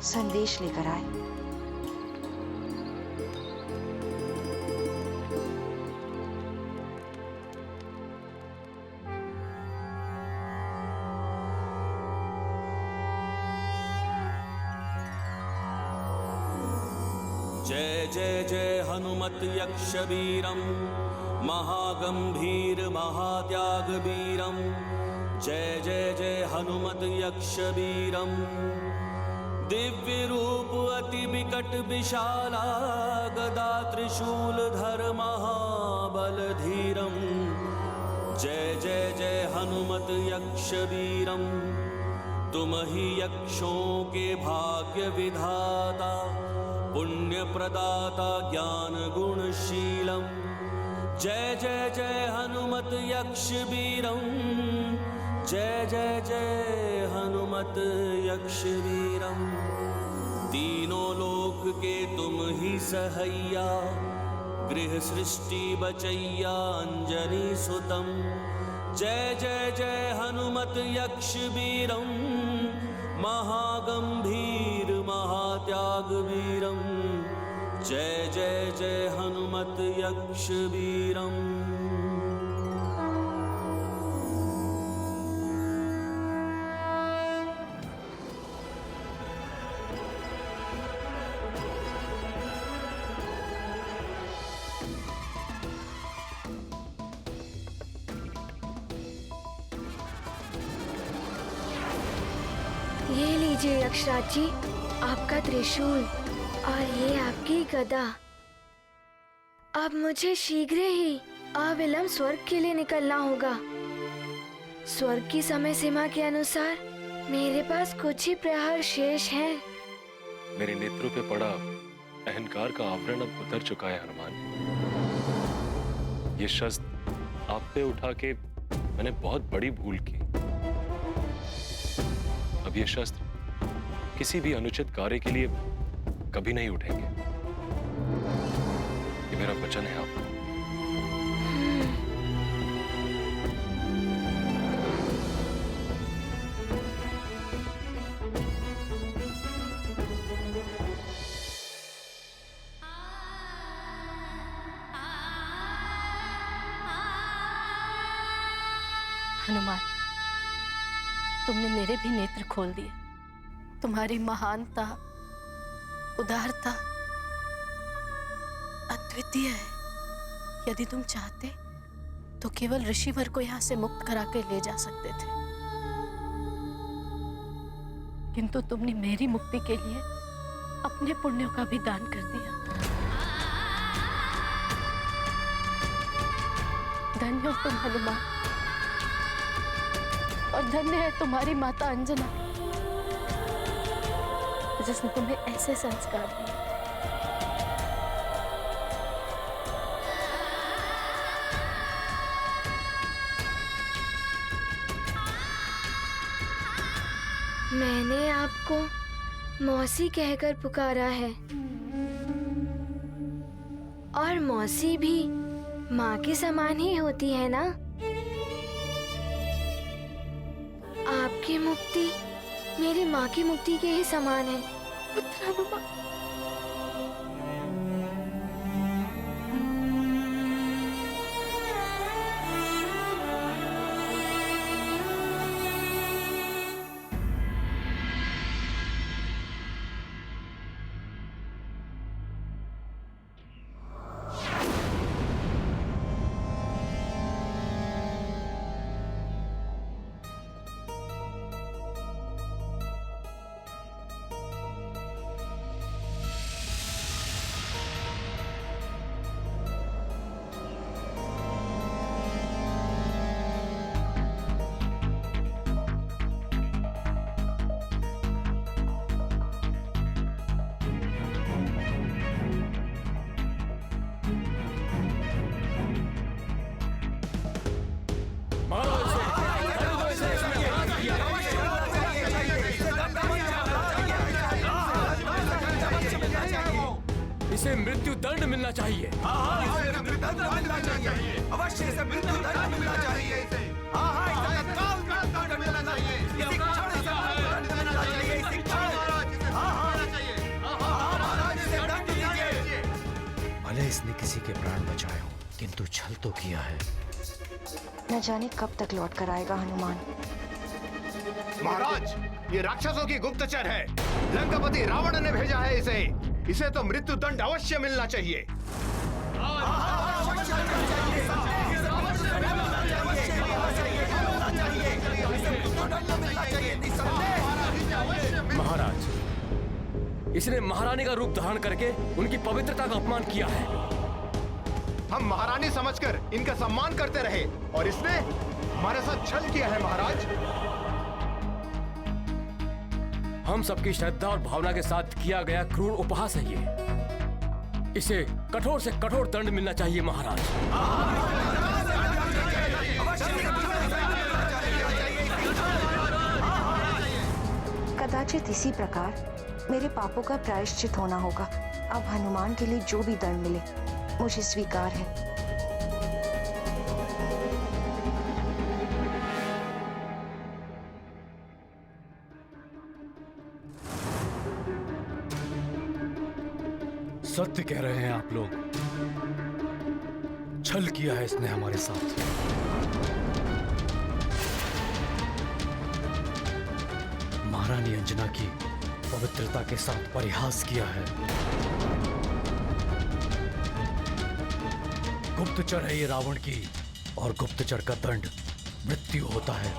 संदेश लेकर आए। जय जय जय हनुमत यक्ष वीरम महागंभीर महात्याग वीरम। जय जय जय हनुमत यक्ष वीरम। दिव्य रूप अति विकट विशाला गदा त्रिशूल धर महाबल धीरम। जय जय जय हनुमत यक्ष वीरम। तुम ही यक्षों के भाग्य विधाता पुण्य प्रदाता ज्ञान गुणशीलम। जय जय जय हनुमत यक्ष वीरम। जय जय जय हनुमत यक्ष वीरम। तीनों लोक के तुम ही सहैया गृह सृष्टि बचैया अंजनी सुतम। जय जय जय हनुमत यक्ष वीरम महागंभीर महात्याग वीरम। जय जय जय हनुमत यक्ष वीरम। ये लीजिए यक्षराज जी, आपका त्रिशूल और ये आपकी गदा। अब मुझे शीघ्र ही अविलंब स्वर्ग के लिए निकलना होगा। स्वर्ग की समय सीमा के अनुसार मेरे पास कुछ ही प्रहर शेष हैं। मेरे नेत्रों पे पड़ा अहंकार का आवरण अब उतर चुका है हनुमान। ये शस्त्र आप पे उठा के मैंने बहुत बड़ी भूल की। अब ये शस्त्र किसी भी अनुचित कार्य के लिए कभी नहीं उठेंगे। ये मेरा वचन है आपको। हनुमान, तुमने मेरे भी नेत्र खोल दिए। तुम्हारी महानता, उदारता अद्वितीय है। यदि तुम चाहते तो केवल ऋषिवर को यहाँ से मुक्त करा के ले जा सकते थे, किंतु तुमने मेरी मुक्ति के लिए अपने पुण्यों का भी दान कर दिया। धन्य हो तुम हनुमान, और धन्य है तुम्हारी माता अंजना जिसने तुम्हें ऐसे संस्कार दिए। मैंने आपको मौसी कहकर पुकारा है, और मौसी भी माँ के समान ही होती है ना। आपकी मुक्ति मेरी माँ की मुक्ति के ही समान है पुत्र हनुमान। इसे मृत्यु दंड मिलना चाहिए। इसे मृत्यु दंड मिलना चाहिए। अवश्य इसे मृत्यु दंड मिलना चाहिए। इसे तत्काल दंड मिलना चाहिए। इसी क्षण इसे दंड मिलना चाहिए। इसी क्षण महाराज इसे दंड दीजिए। भले इसने किसी के प्राण बचाए हो, किंतु छल तो किया है। न जाने कब तक लौट कर आएगा हनुमान। महाराज, ये राक्षसों की गुप्तचर है। लंकापति रावण ने भेजा है इसे। इसे तो मृत्यु दंड अवश्य मिलना चाहिए। महाराज, इसने महारानी का रूप धारण करके उनकी पवित्रता का अपमान किया है। हम महारानी समझकर इनका सम्मान करते रहे और इसने हमारे साथ छल किया है महाराज। हम सबकी श्रद्धा और भावना के साथ किया गया क्रूर उपहास है ये। इसे कठोर से कठोर दंड मिलना चाहिए महाराज। कदाचित इसी प्रकार मेरे पापों का प्रायश्चित होना होगा। अब हनुमान के लिए जो भी दंड मिले मुझे स्वीकार है। सत्य कह रहे हैं आप लोग। छल किया है इसने हमारे साथ। महारानी अंजना की पवित्रता के साथ परिहास किया है। गुप्तचर है ये रावण की, और गुप्तचर का दंड मृत्यु होता है।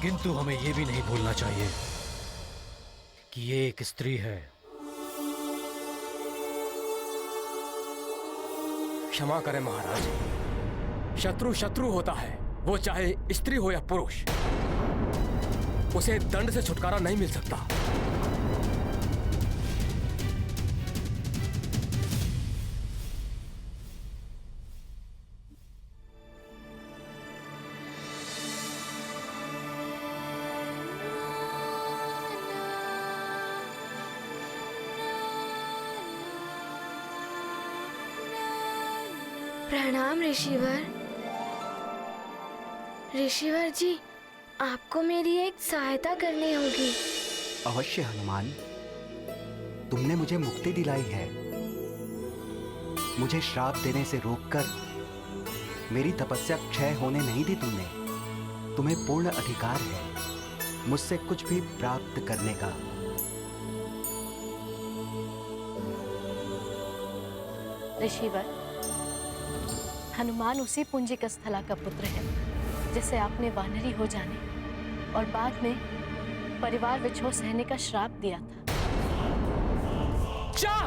किंतु हमें यह भी नहीं भूलना चाहिए कि ये एक स्त्री है। क्षमा करें महाराज, शत्रु शत्रु होता है, वो चाहे स्त्री हो या पुरुष। उसे दंड से छुटकारा नहीं मिल सकता। प्रणाम ऋषिवर। ऋषिवर जी, आपको मेरी एक सहायता करनी होगी। अवश्य हनुमान, तुमने मुझे मुक्ति दिलाई है। मुझे श्राप देने से रोककर मेरी तपस्या क्षय होने नहीं दी तुमने। तुम्हें पूर्ण अधिकार है मुझसे कुछ भी प्राप्त करने का। ऋषिवर, हनुमान उसी पुंजिक स्थला का पुत्र है जिसे आपने वानरी हो जाने और बाद में परिवार विछोह सहने का श्राप दिया था। जा!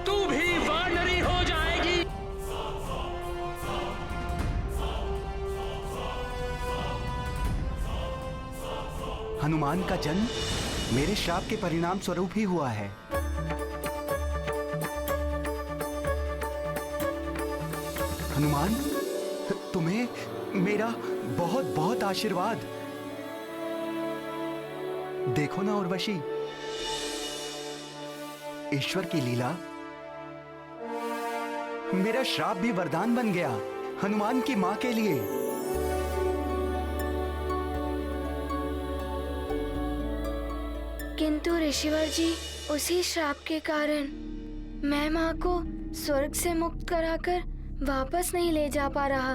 तू भी वानरी हो जाएगी। हनुमान का जन्म मेरे श्राप के परिणाम स्वरूप ही हुआ है। हनुमान, तुम्हें मेरा बहुत बहुत आशीर्वाद। देखो ना उर्वशी, ईश्वर की लीला, मेरा श्राप भी वरदान बन गया हनुमान की मां के लिए। किंतु ऋषिवर जी, उसी श्राप के कारण मैं माँ को स्वर्ग से मुक्त कराकर वापस नहीं ले जा पा रहा।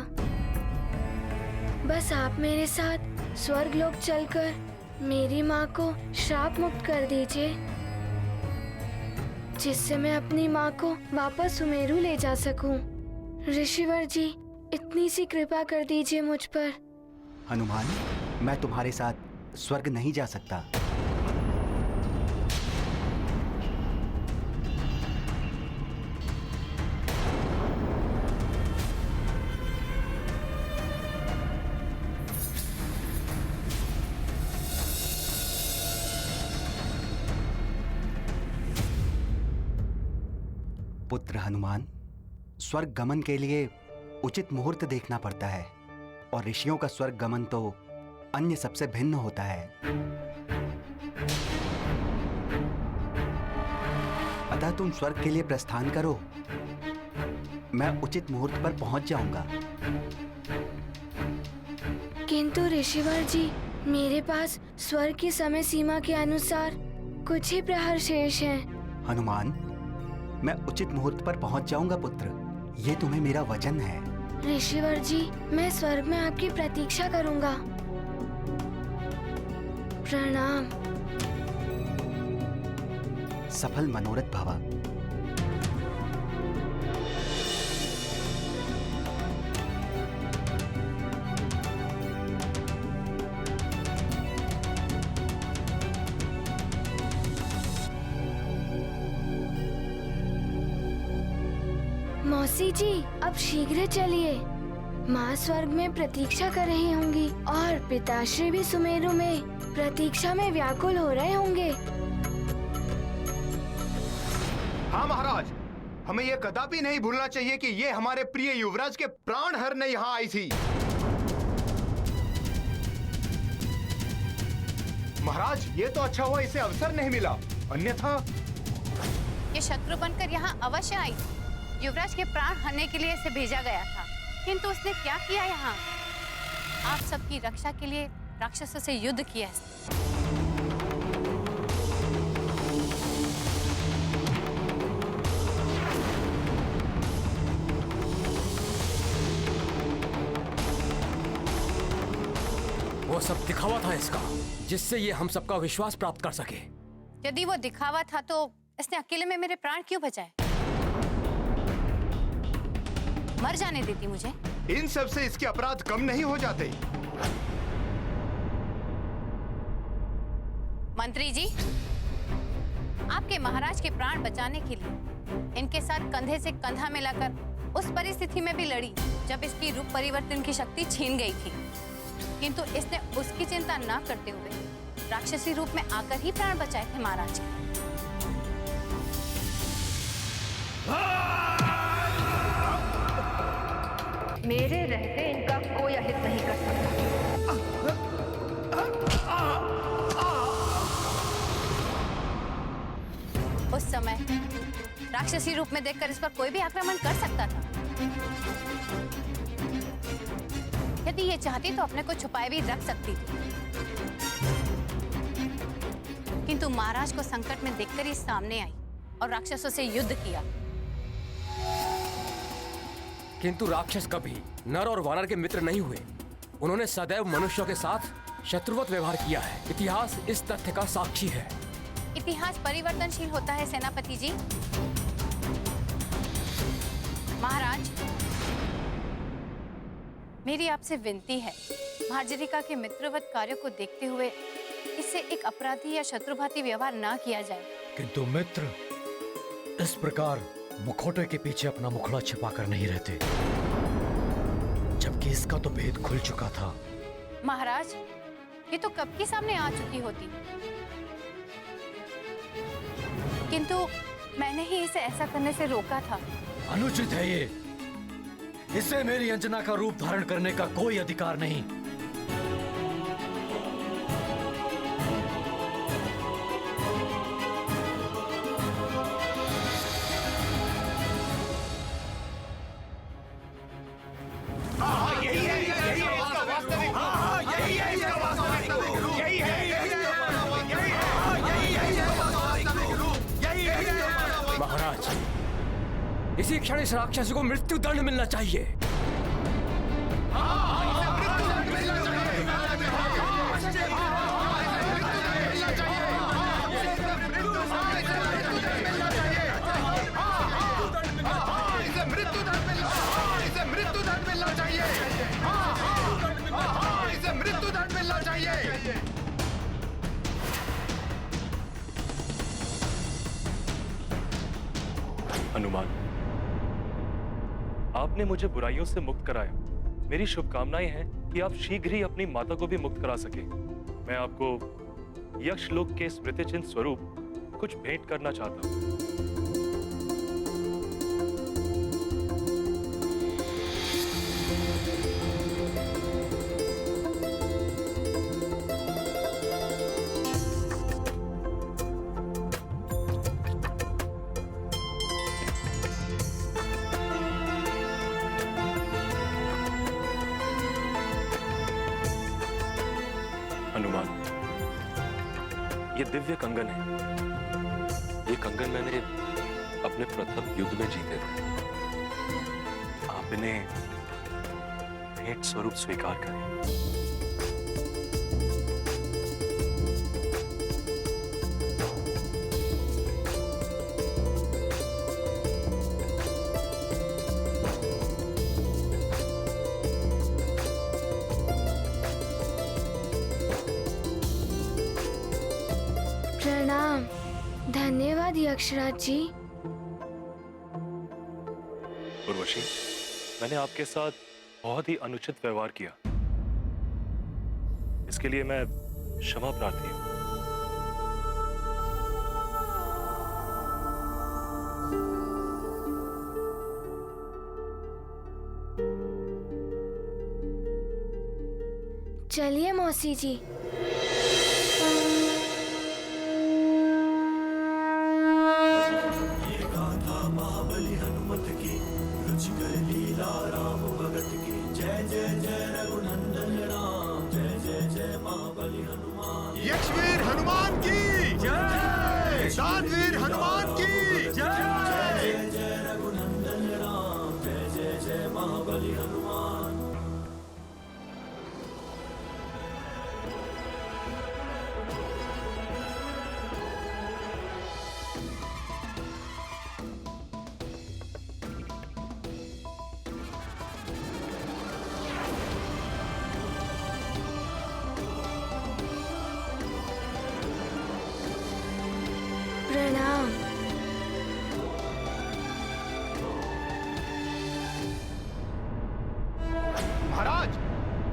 बस आप मेरे साथ स्वर्ग लोक चलकर मेरी माँ को श्राप मुक्त कर दीजिए, जिससे मैं अपनी माँ को वापस सुमेरु ले जा सकूं। ऋषिवर जी, इतनी सी कृपा कर दीजिए मुझ पर। हनुमान, मैं तुम्हारे साथ स्वर्ग नहीं जा सकता। पुत्र हनुमान, स्वर्ग गमन के लिए उचित मुहूर्त देखना पड़ता है, और ऋषियों का स्वर्ग गमन तो अन्य सबसे भिन्न होता है। अतः तुम स्वर्ग के लिए प्रस्थान करो, मैं उचित मुहूर्त पर पहुंच जाऊंगा। किंतु ऋषिवर जी, मेरे पास स्वर्ग की समय सीमा के अनुसार कुछ ही प्रहर शेष हैं। हनुमान, मैं उचित मुहूर्त पर पहुंच जाऊंगा पुत्र, ये तुम्हें मेरा वचन है। ऋषिवर जी, मैं स्वर्ग में आपकी प्रतीक्षा करूंगा। प्रणाम। सफल मनोरथ भवा। मौसी जी, अब शीघ्र चलिए। माँ स्वर्ग में प्रतीक्षा कर रही होंगी और पिताश्री भी सुमेरु में प्रतीक्षा में व्याकुल हो रहे होंगे। हाँ महाराज, हमें यह कदापि नहीं भूलना चाहिए कि ये हमारे प्रिय युवराज के प्राण हरने यहाँ आई थी। महाराज, ये तो अच्छा हुआ इसे अवसर नहीं मिला, अन्यथा ये शत्रु बनकर यहाँ अवश्य आई। युवराज के प्राण हरने के लिए इसे भेजा गया था, किंतु उसने क्या किया यहाँ? आप सबकी रक्षा के लिए राक्षसों से युद्ध किया। वो सब दिखावा था इसका, जिससे ये हम सबका विश्वास प्राप्त कर सके। यदि वो दिखावा था तो इसने अकेले में मेरे प्राण क्यों बचाए? मर जाने देती मुझे। इन सब से इसके अपराध कम नहीं हो जाते। मंत्री जी, आपके महाराज के प्राण बचाने के लिए इनके साथ कंधे से कंधा मिलाकर उस परिस्थिति में भी लड़ी जब इसकी रूप परिवर्तन की शक्ति छीन गई थी, किंतु इसने उसकी चिंता न करते हुए राक्षसी रूप में आकर ही प्राण बचाए थे महाराज के। मेरे रहते इनका कोई अहित नहीं कर सकता। उस समय राक्षसी रूप में देखकर इस पर कोई भी आक्रमण कर सकता था। यदि ये चाहती तो अपने को छुपाए भी रख सकती थी, किंतु महाराज को संकट में देखकर ही सामने आई और राक्षसों से युद्ध किया। किंतु राक्षस कभी नर और वानर के मित्र नहीं हुए। उन्होंने सदैव मनुष्यों के साथ शत्रुवत व्यवहार किया है। इतिहास इस तथ्य का साक्षी है। इतिहास परिवर्तनशील होता है सेनापति जी। महाराज, मेरी आपसे विनती है, भार्जरिका के मित्रवत कार्यों को देखते हुए इससे एक अपराधी या शत्रुभाती व्यवहार ना किया जाए। किंतु मित्र इस प्रकार मुखौटे के पीछे अपना मुखड़ा छिपाकर नहीं रहते, जबकि इसका तो भेद खुल चुका था। महाराज, ये तो कब की सामने आ चुकी होती, किंतु मैंने ही इसे ऐसा करने से रोका था। अनुचित है ये। इसे मेरी अंजना का रूप धारण करने का कोई अधिकार नहीं। महाराज, इसी क्षण इस राक्षसी को मृत्यु दंड मिलना चाहिए। हनुमान, आपने मुझे बुराइयों से मुक्त कराया। मेरी शुभकामनाएं हैं कि आप शीघ्र ही अपनी माता को भी मुक्त करा सके। मैं आपको यक्षलोक के स्मृति चिन्ह स्वरूप कुछ भेंट करना चाहता हूं। हनुमान, ये दिव्य कंगन है। ये कंगन मैंने अपने प्रथम युद्ध में जीते थे। आप इन्हें भेंट स्वरूप स्वीकार करें। प्रणाम। धन्यवाद यक्षराज जी। उर्वशी, मैंने आपके साथ बहुत ही अनुचित व्यवहार किया। इसके लिए मैं क्षमा प्रार्थी हूं। चलिए मौसी जी। महाबली हनुमत की रुचिकर लीला राम भगत की जय जय जय रघुनंदन राम जय जय जय महाबली हनुमान। यक्षवीर हनुमान की जय, दानवीर हनुमान की जय। जय जय रघुनंदन राम जय जय जय महाबली हनुमान। प्रणाम। महाराज,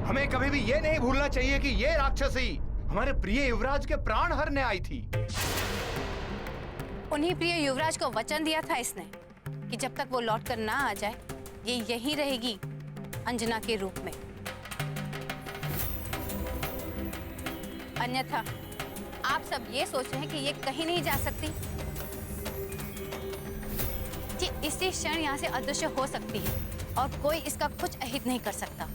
हमें कभी भी ये नहीं भूलना चाहिए कि ये राक्षसी हमारे प्रिय युवराज के प्राण हरने आई थी। उन्हीं प्रिय युवराज को वचन दिया था इसने कि जब तक वो लौट कर ना आ जाए ये यहीं रहेगी अंजना के रूप में। अन्यथा आप सब ये सोच रहे हैं कि ये कहीं नहीं जा सकती, कि इसी क्षण यहाँ से अदृश्य हो सकती है और कोई इसका कुछ अहित नहीं कर सकता।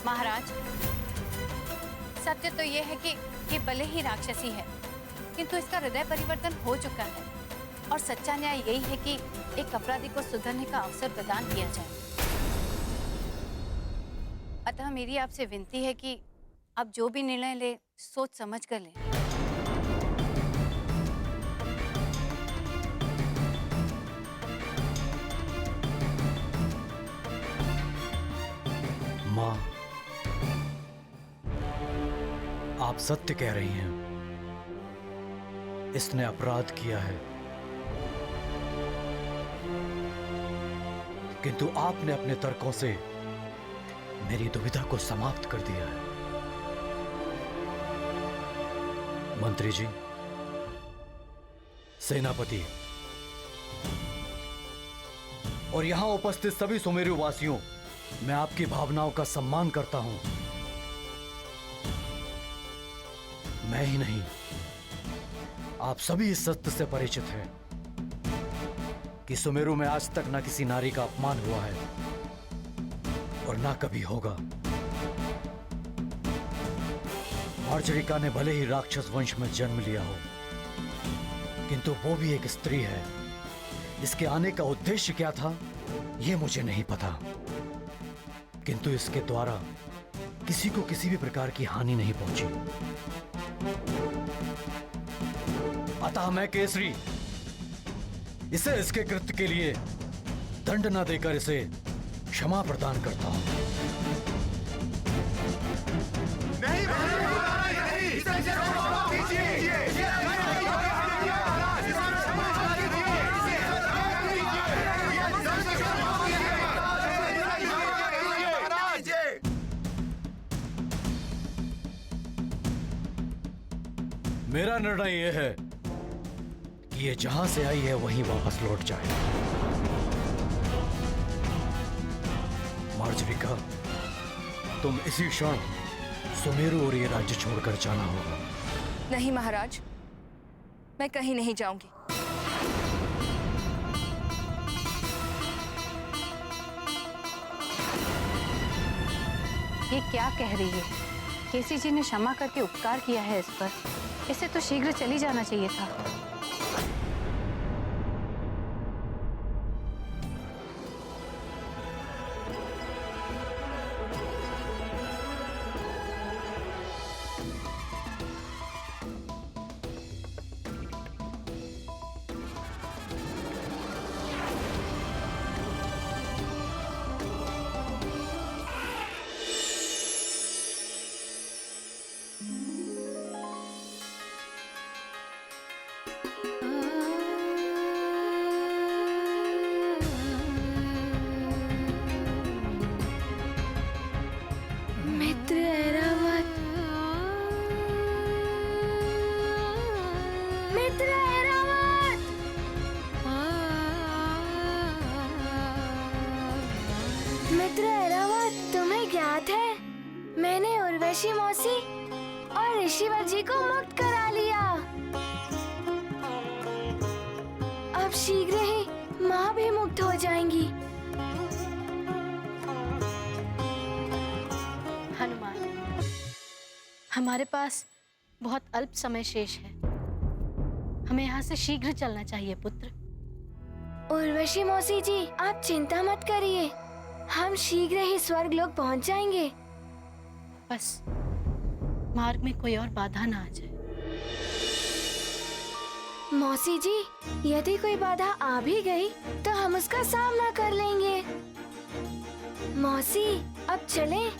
महाराज, सत्य तो ये है कि ये भले ही राक्षसी है, किंतु इसका हृदय परिवर्तन हो चुका है और सच्चा न्याय यही है कि एक अपराधी को सुधरने का अवसर प्रदान किया जाए। अतः मेरी आपसे विनती है कि आप जो भी निर्णय ले सोच समझ कर लें। माँ, आप सत्य कह रही हैं। इसने अपराध किया है, किंतु आपने अपने तर्कों से मेरी दुविधा को समाप्त कर दिया है। मंत्री जी, सेनापति और यहां उपस्थित सभी सुमेरु वासियों, मैं आपकी भावनाओं का सम्मान करता हूं। मैं ही नहीं, आप सभी इस सत्य से परिचित हैं कि सुमेरु में आज तक ना किसी नारी का अपमान हुआ है और ना कभी होगा। मार्जरिका ने भले ही राक्षस वंश में जन्म लिया हो, किंतु वो भी एक स्त्री है। इसके आने का उद्देश्य क्या था, ये मुझे नहीं पता, किंतु इसके द्वारा किसी को किसी भी प्रकार की हानि नहीं पहुंची। अतः मैं केसरी इसे इसके कृत्य के लिए दंड न देकर इसे क्षमा प्रदान करता हूं। नहीं मेरा निर्णय यह है कि ये जहां से आई है वहीं वापस लौट जाए। मार्जरिका, तुम इसी क्षण सुमेरु और ये राज्य छोड़कर जाना होगा। नहीं महाराज, मैं कहीं नहीं जाऊंगी। ये क्या कह रही है? केसी जी ने क्षमा करके उपकार किया है इस पर, इसे तो शीघ्र चली जाना चाहिए था। बात है, मैंने उर्वशी मौसी और ऋषिवर जी को मुक्त करा लिया। अब शीघ्र ही माँ भी मुक्त हो जाएंगी। हनुमान, हमारे पास बहुत अल्प समय शेष है। हमें यहाँ से शीघ्र चलना चाहिए पुत्र। उर्वशी मौसी जी, आप चिंता मत करिए, हम शीघ्र ही स्वर्ग लोक पहुँच जाएंगे। बस मार्ग में कोई और बाधा ना आ जाए। मौसी जी, यदि कोई बाधा आ भी गई तो हम उसका सामना कर लेंगे। मौसी, अब चलें?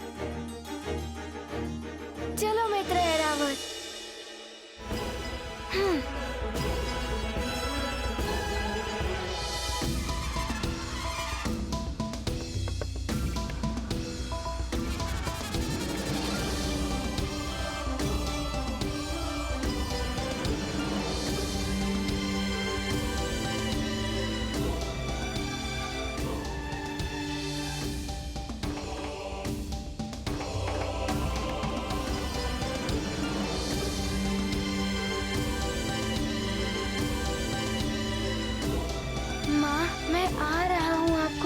चलो मित्र ऐरावत।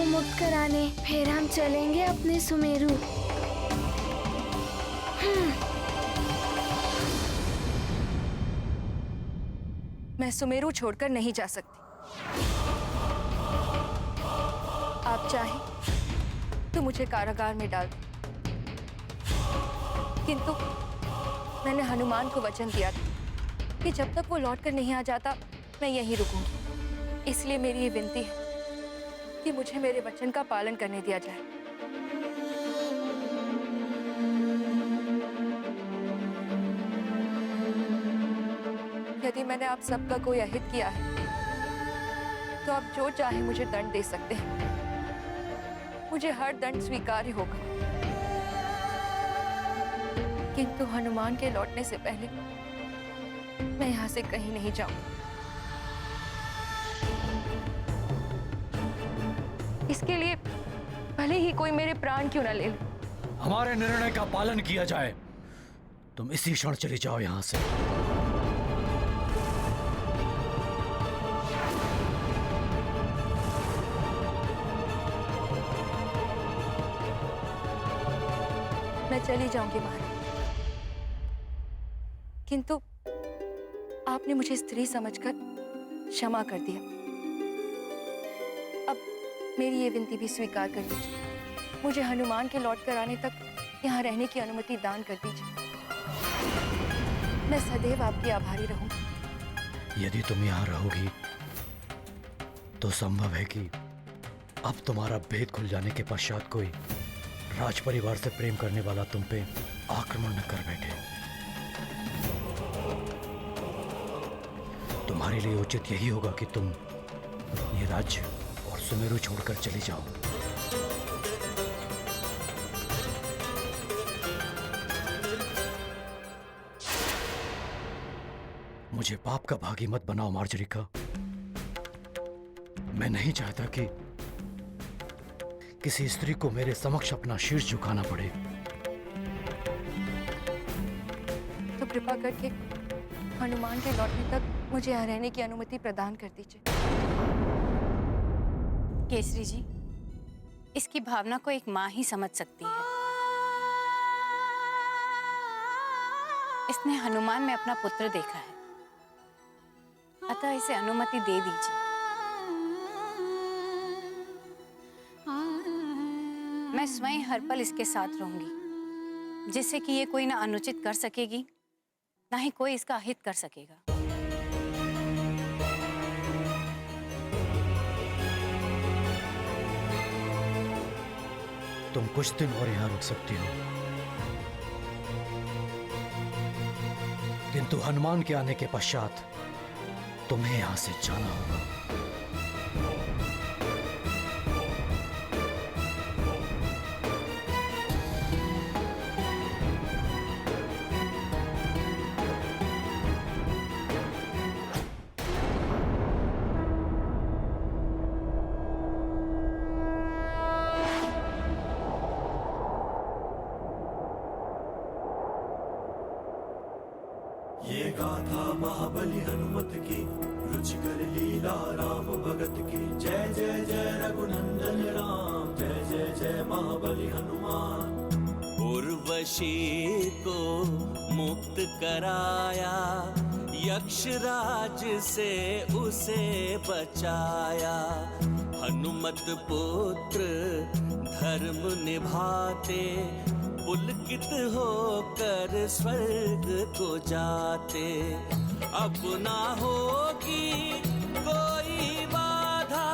मुक्त कराने, फिर हम चलेंगे अपने सुमेरु। मैं सुमेरु छोड़कर नहीं जा सकती। आप चाहें तो मुझे कारागार में डाल दें, किंतु मैंने हनुमान को वचन दिया था कि जब तक वो लौटकर नहीं आ जाता मैं यहीं रुकूंगी। इसलिए मेरी ये विनती है कि मुझे मेरे वचन का पालन करने दिया जाए। यदि मैंने आप सबका कोई अहित किया है तो आप जो चाहे मुझे दंड दे सकते हैं। मुझे हर दंड स्वीकार्य होगा, किंतु हनुमान के लौटने से पहले मैं यहाँ से कहीं नहीं जाऊंगी। इसके लिए भले ही कोई मेरे प्राण क्यों न ले ले। हमारे निर्णय का पालन किया जाए। तुम इसी क्षण चले जाओ यहाँ से। मैं चली जाऊंगी महाराज, किंतु आपने मुझे स्त्री समझकर क्षमा कर दिया। अब मेरी ये विनती भी स्वीकार कर लीजिए। मुझे हनुमान के लौट कर आने तक यहाँ रहने की अनुमति दान कर दीजिए। मैं सदैव आपकी आभारी रहूंगी। यदि तुम यहाँ रहोगी तो संभव है कि अब तुम्हारा भेद खुल जाने के पश्चात कोई राज परिवार से प्रेम करने वाला तुम पे आक्रमण न कर बैठे। तुम्हारे लिए उचित यही होगा कि तुम ये राज्य और सुमेरु छोड़कर चली जाओ। मुझे पाप का भागी मत बनाओ मार्जरिका। मैं नहीं चाहता कि किसी स्त्री को मेरे समक्ष अपना शीर्ष झुकाना पड़े। तो कृपा करके हनुमान के लौटने तक मुझे यहाँ रहने की अनुमति प्रदान कर दीजिए। केसरी जी, इसकी भावना को एक माँ ही समझ सकती है। इसने हनुमान में अपना पुत्र देखा है, अतः इसे अनुमति दे दीजिए। मैं स्वयं हर पल इसके साथ रहूंगी, जिससे कि ये कोई ना अनुचित कर सकेगी, ना ही कोई इसका अहित कर सकेगा। तुम कुछ दिन और यहाँ रुक सकती हो, किंतु हनुमान के आने के पश्चात तुम्हें यहाँ से जाना होगा। ये गाथा महाबली हनुमत की, रुचिकर लीला राम भगत की। जय जय जय रघुनंदन राम, जय जय जय महाबली हनुमान। उर्वशी को मुक्त कराया, यक्षराज से उसे बचाया। हनुमत पुत्र धर्म निभाते, पुलकित होकर स्वर्ग को जाते। अब ना होगी कोई बाधा,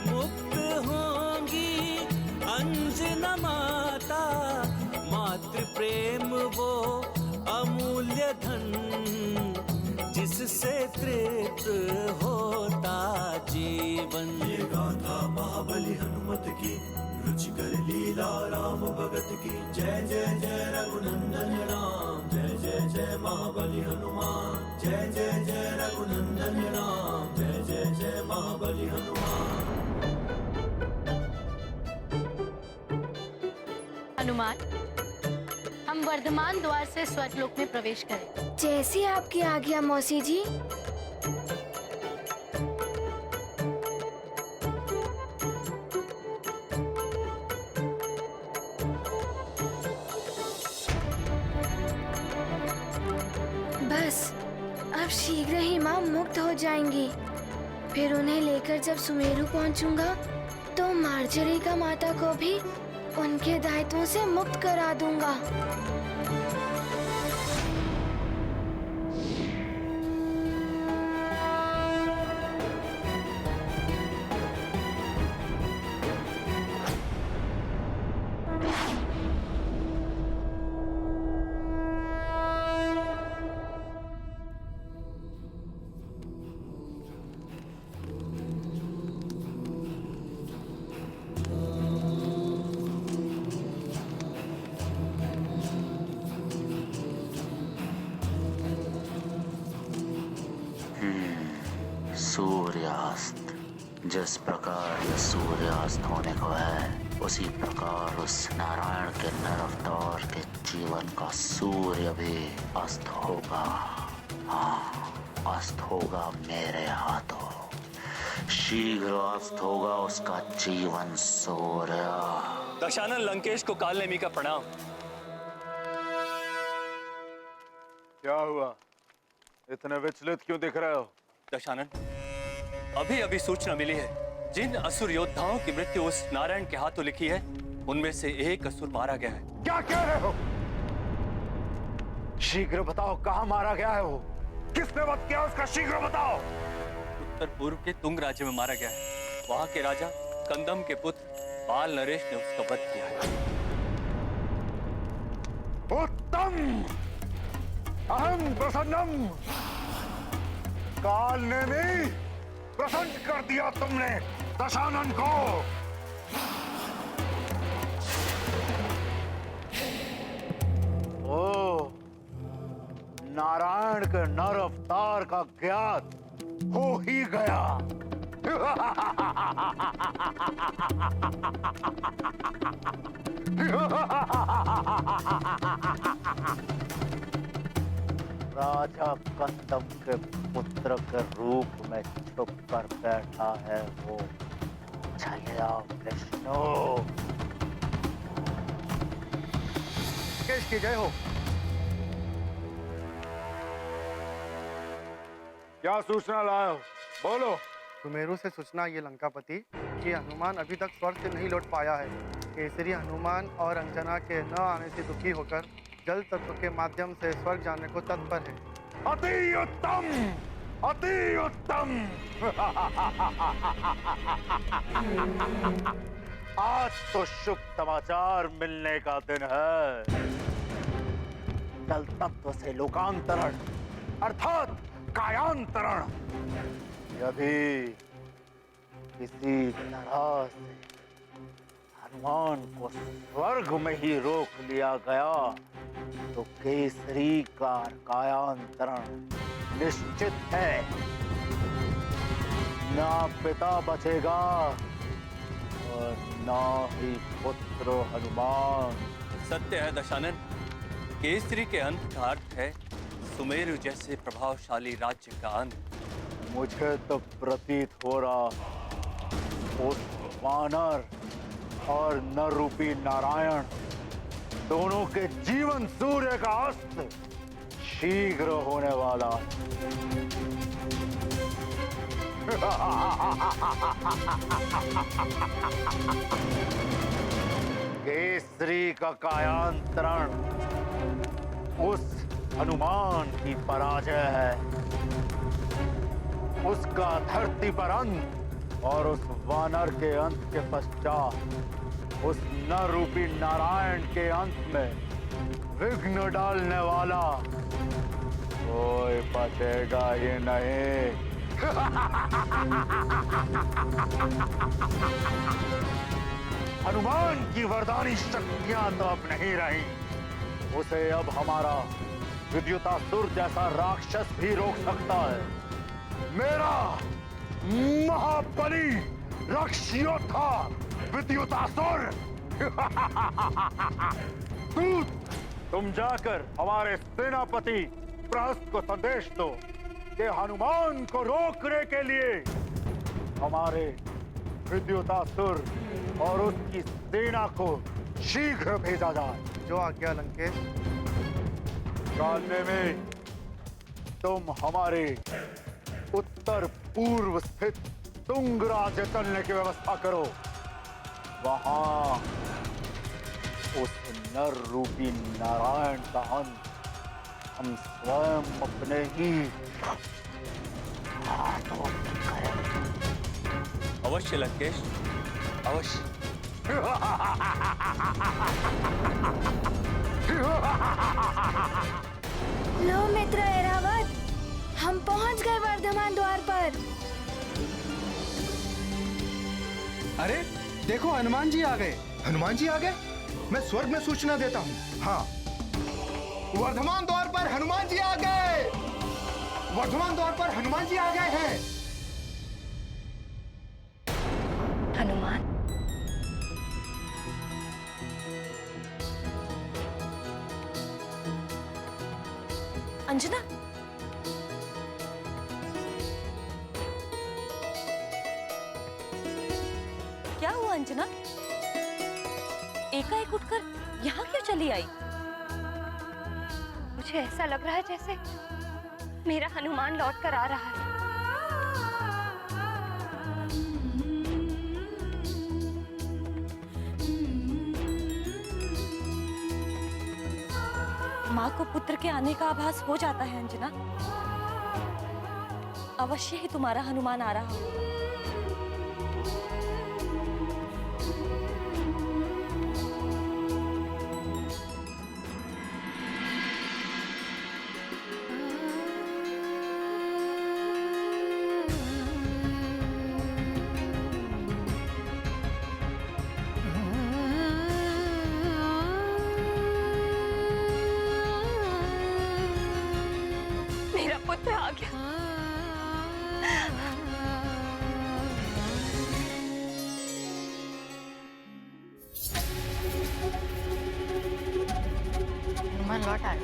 मुक्त होंगी अंजना माता। मातृ प्रेम वो अमूल्य धन, जिससे तृप्त होता जीवन। ये गाथा महाबली हनुमत की, रुचिकर लीला राम भगत की। जय जय जय रघुनंदन राम, जय जय जय महाबली हनुमान। जय जय जय रघुनंदन राम, जय जय जय महाबली हनुमान। हनुमान, हम वर्धमान द्वार से स्वर्गलोक में प्रवेश करें। जैसी आपकी आज्ञा मौसी जी। बस अब शीघ्र ही माँ मुक्त हो जाएंगी। फिर उन्हें लेकर जब सुमेरु पहुँचूंगा तो मार्जरी का माता को भी उनके दायित्वों से मुक्त करा दूंगा। सूर्यास्त। जिस प्रकार यह सूर्यास्त होने को है, उसी प्रकार उस नारायण के नरअवतार के जीवन का सूर्य भी अस्त होगा। हाँ, अस्त होगा मेरे हाथों। शीघ्र अस्त होगा उसका जीवन सूर्य। दशानन लंकेश को कालनेमी का प्रणाम। क्या हुआ? इतने विचलित क्यों दिख रहे हो? दशानन, अभी अभी सूचना मिली है, जिन असुर योद्धाओं की मृत्यु उस नारायण के हाथों लिखी है, उनमें से एक असुर मारा गया है। क्या कह रहे हो? शीघ्र बताओ, कहाँ मारा गया है वो? किसने वध किया उसका? शीघ्र बताओ। उत्तर पूर्व के तुंग राज्य में मारा गया है। वहां के राजा कंदम के पुत्र बाल नरेश ने उसका वध किया है। उत्तम, अहम प्रसन्नम। काल ने भी प्रसन्न कर दिया तुमने दशानन को। ओ, नारायण के नर अवतार का ज्ञात हो ही गया। राजा कंदम के पुत्र के रूप में छुप कर बैठा है वो छलिया विष्णु। केश की जय हो। क्या सूचना लाए हो? बोलो। सुमेरु से सूचना ये लंकापति कि हनुमान अभी तक स्वर्ग से नहीं लौट पाया है। केसरी हनुमान और अंजना के न आने से दुखी होकर जल तत्व के माध्यम से स्वर्ग जाने को तत्पर है। अति उत्तम, अति उत्तम। आज तो शुभ समाचार मिलने का दिन है। जल तत्व से लोकांतरण अर्थात कायांतरण। यदि किसी तरह से हनुमान को स्वर्ग में ही रोक लिया गया तो केसरी का कायांतरण निश्चित है। ना पिता बचेगा और ना ही पुत्र हनुमान। सत्य है दशानन, केसरी के अंत का अर्थ है सुमेरु जैसे प्रभावशाली राज्य का अंत मुझे तो प्रतीत हो रहा उस वानर और नर रूपी नारायण दोनों के जीवन सूर्य का अस्त शीघ्र होने वाला। केसरी का कायांतरण उस हनुमान की पराजय है, उसका धरती पर अंत और उस वानर के अंत के पश्चात उस नर रूपी नारायण के अंत में विघ्न डालने वाला कोई बचेगा ये नहीं। हनुमान की वरदानी शक्तियां तो अब नहीं रही, उसे अब हमारा विद्युतासुर जैसा राक्षस भी रोक सकता है। मेरा महाबली राक्षयोद्धा विद्युतासुर। तुम जाकर हमारे सेनापति प्रहस्त को संदेश दो कि हनुमान को रोकने के लिए हमारे विद्युतासुर और उसकी सेना को शीघ्र भेजा जाए। जो आज्ञा लंकेश। जानने में तुम हमारे उत्तर पूर्व स्थित तुंग राज्य चलने की व्यवस्था करो। वहां उस नर रूपी नारायण का अंत हम स्वयं अपने ही हाथों करेंगे। अवश्य लंकेश, अवश्य। लो मित्र ऐरावत, हम पहुंच गए वर्धमान द्वार पर। अरे देखो, हनुमान जी आ गए। हनुमान जी आ गए? मैं स्वर्ग में सूचना देता हूँ। हाँ, वर्धमान द्वार पर हनुमान जी आ गए। वर्धमान द्वार पर हनुमान जी आ गए हैं। हनुमान, अंजना, क्या हुआ अंजना? एकाएक उठकर यहाँ क्यों चली आई? मुझे ऐसा लग रहा है जैसे मेरा हनुमान लौट कर आ रहा है। माँ को पुत्र के आने का आभास हो जाता है अंजना। अवश्य ही तुम्हारा हनुमान आ रहा हो। मेरा पुत्र आ गया। हनुमान लौट आए।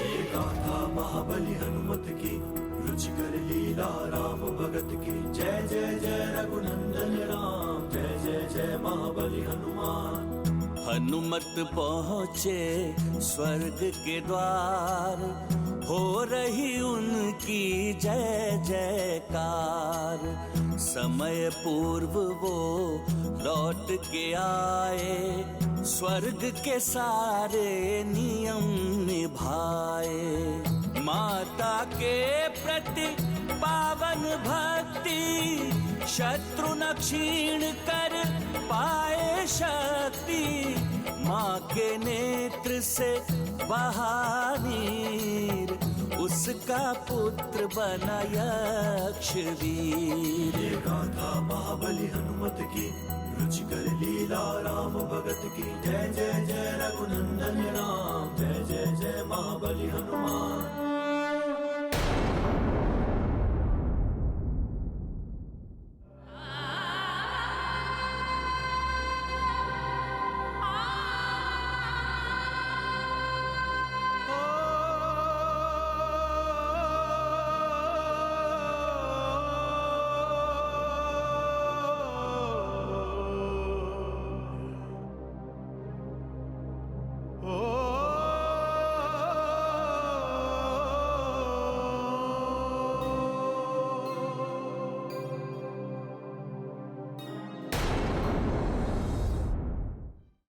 ये गाथा महाबली हनुमत की, रुचिकर लीला राम भगत की। जय जय जय रघुनंदन राम, जय जय जय महाबली हनुमान। हनुमत पहुँचे स्वर्ग के द्वार, हो रही उनकी जय जयकार। समय पूर्व वो लौट के आए, स्वर्ग के सारे नियम निभाए। माता के प्रति पावन भक्ति, शत्रु न क्षीण कर पाए शक्ति। माँ के नेत्र से बहा नीर, उसका पुत्र बना यक्ष वीर। ये गाथा महाबली हनुमत की, रुचिकर लीला राम भगत की। जय जय जय रघुनंदन राम, जय जय जय महाबली हनुमान।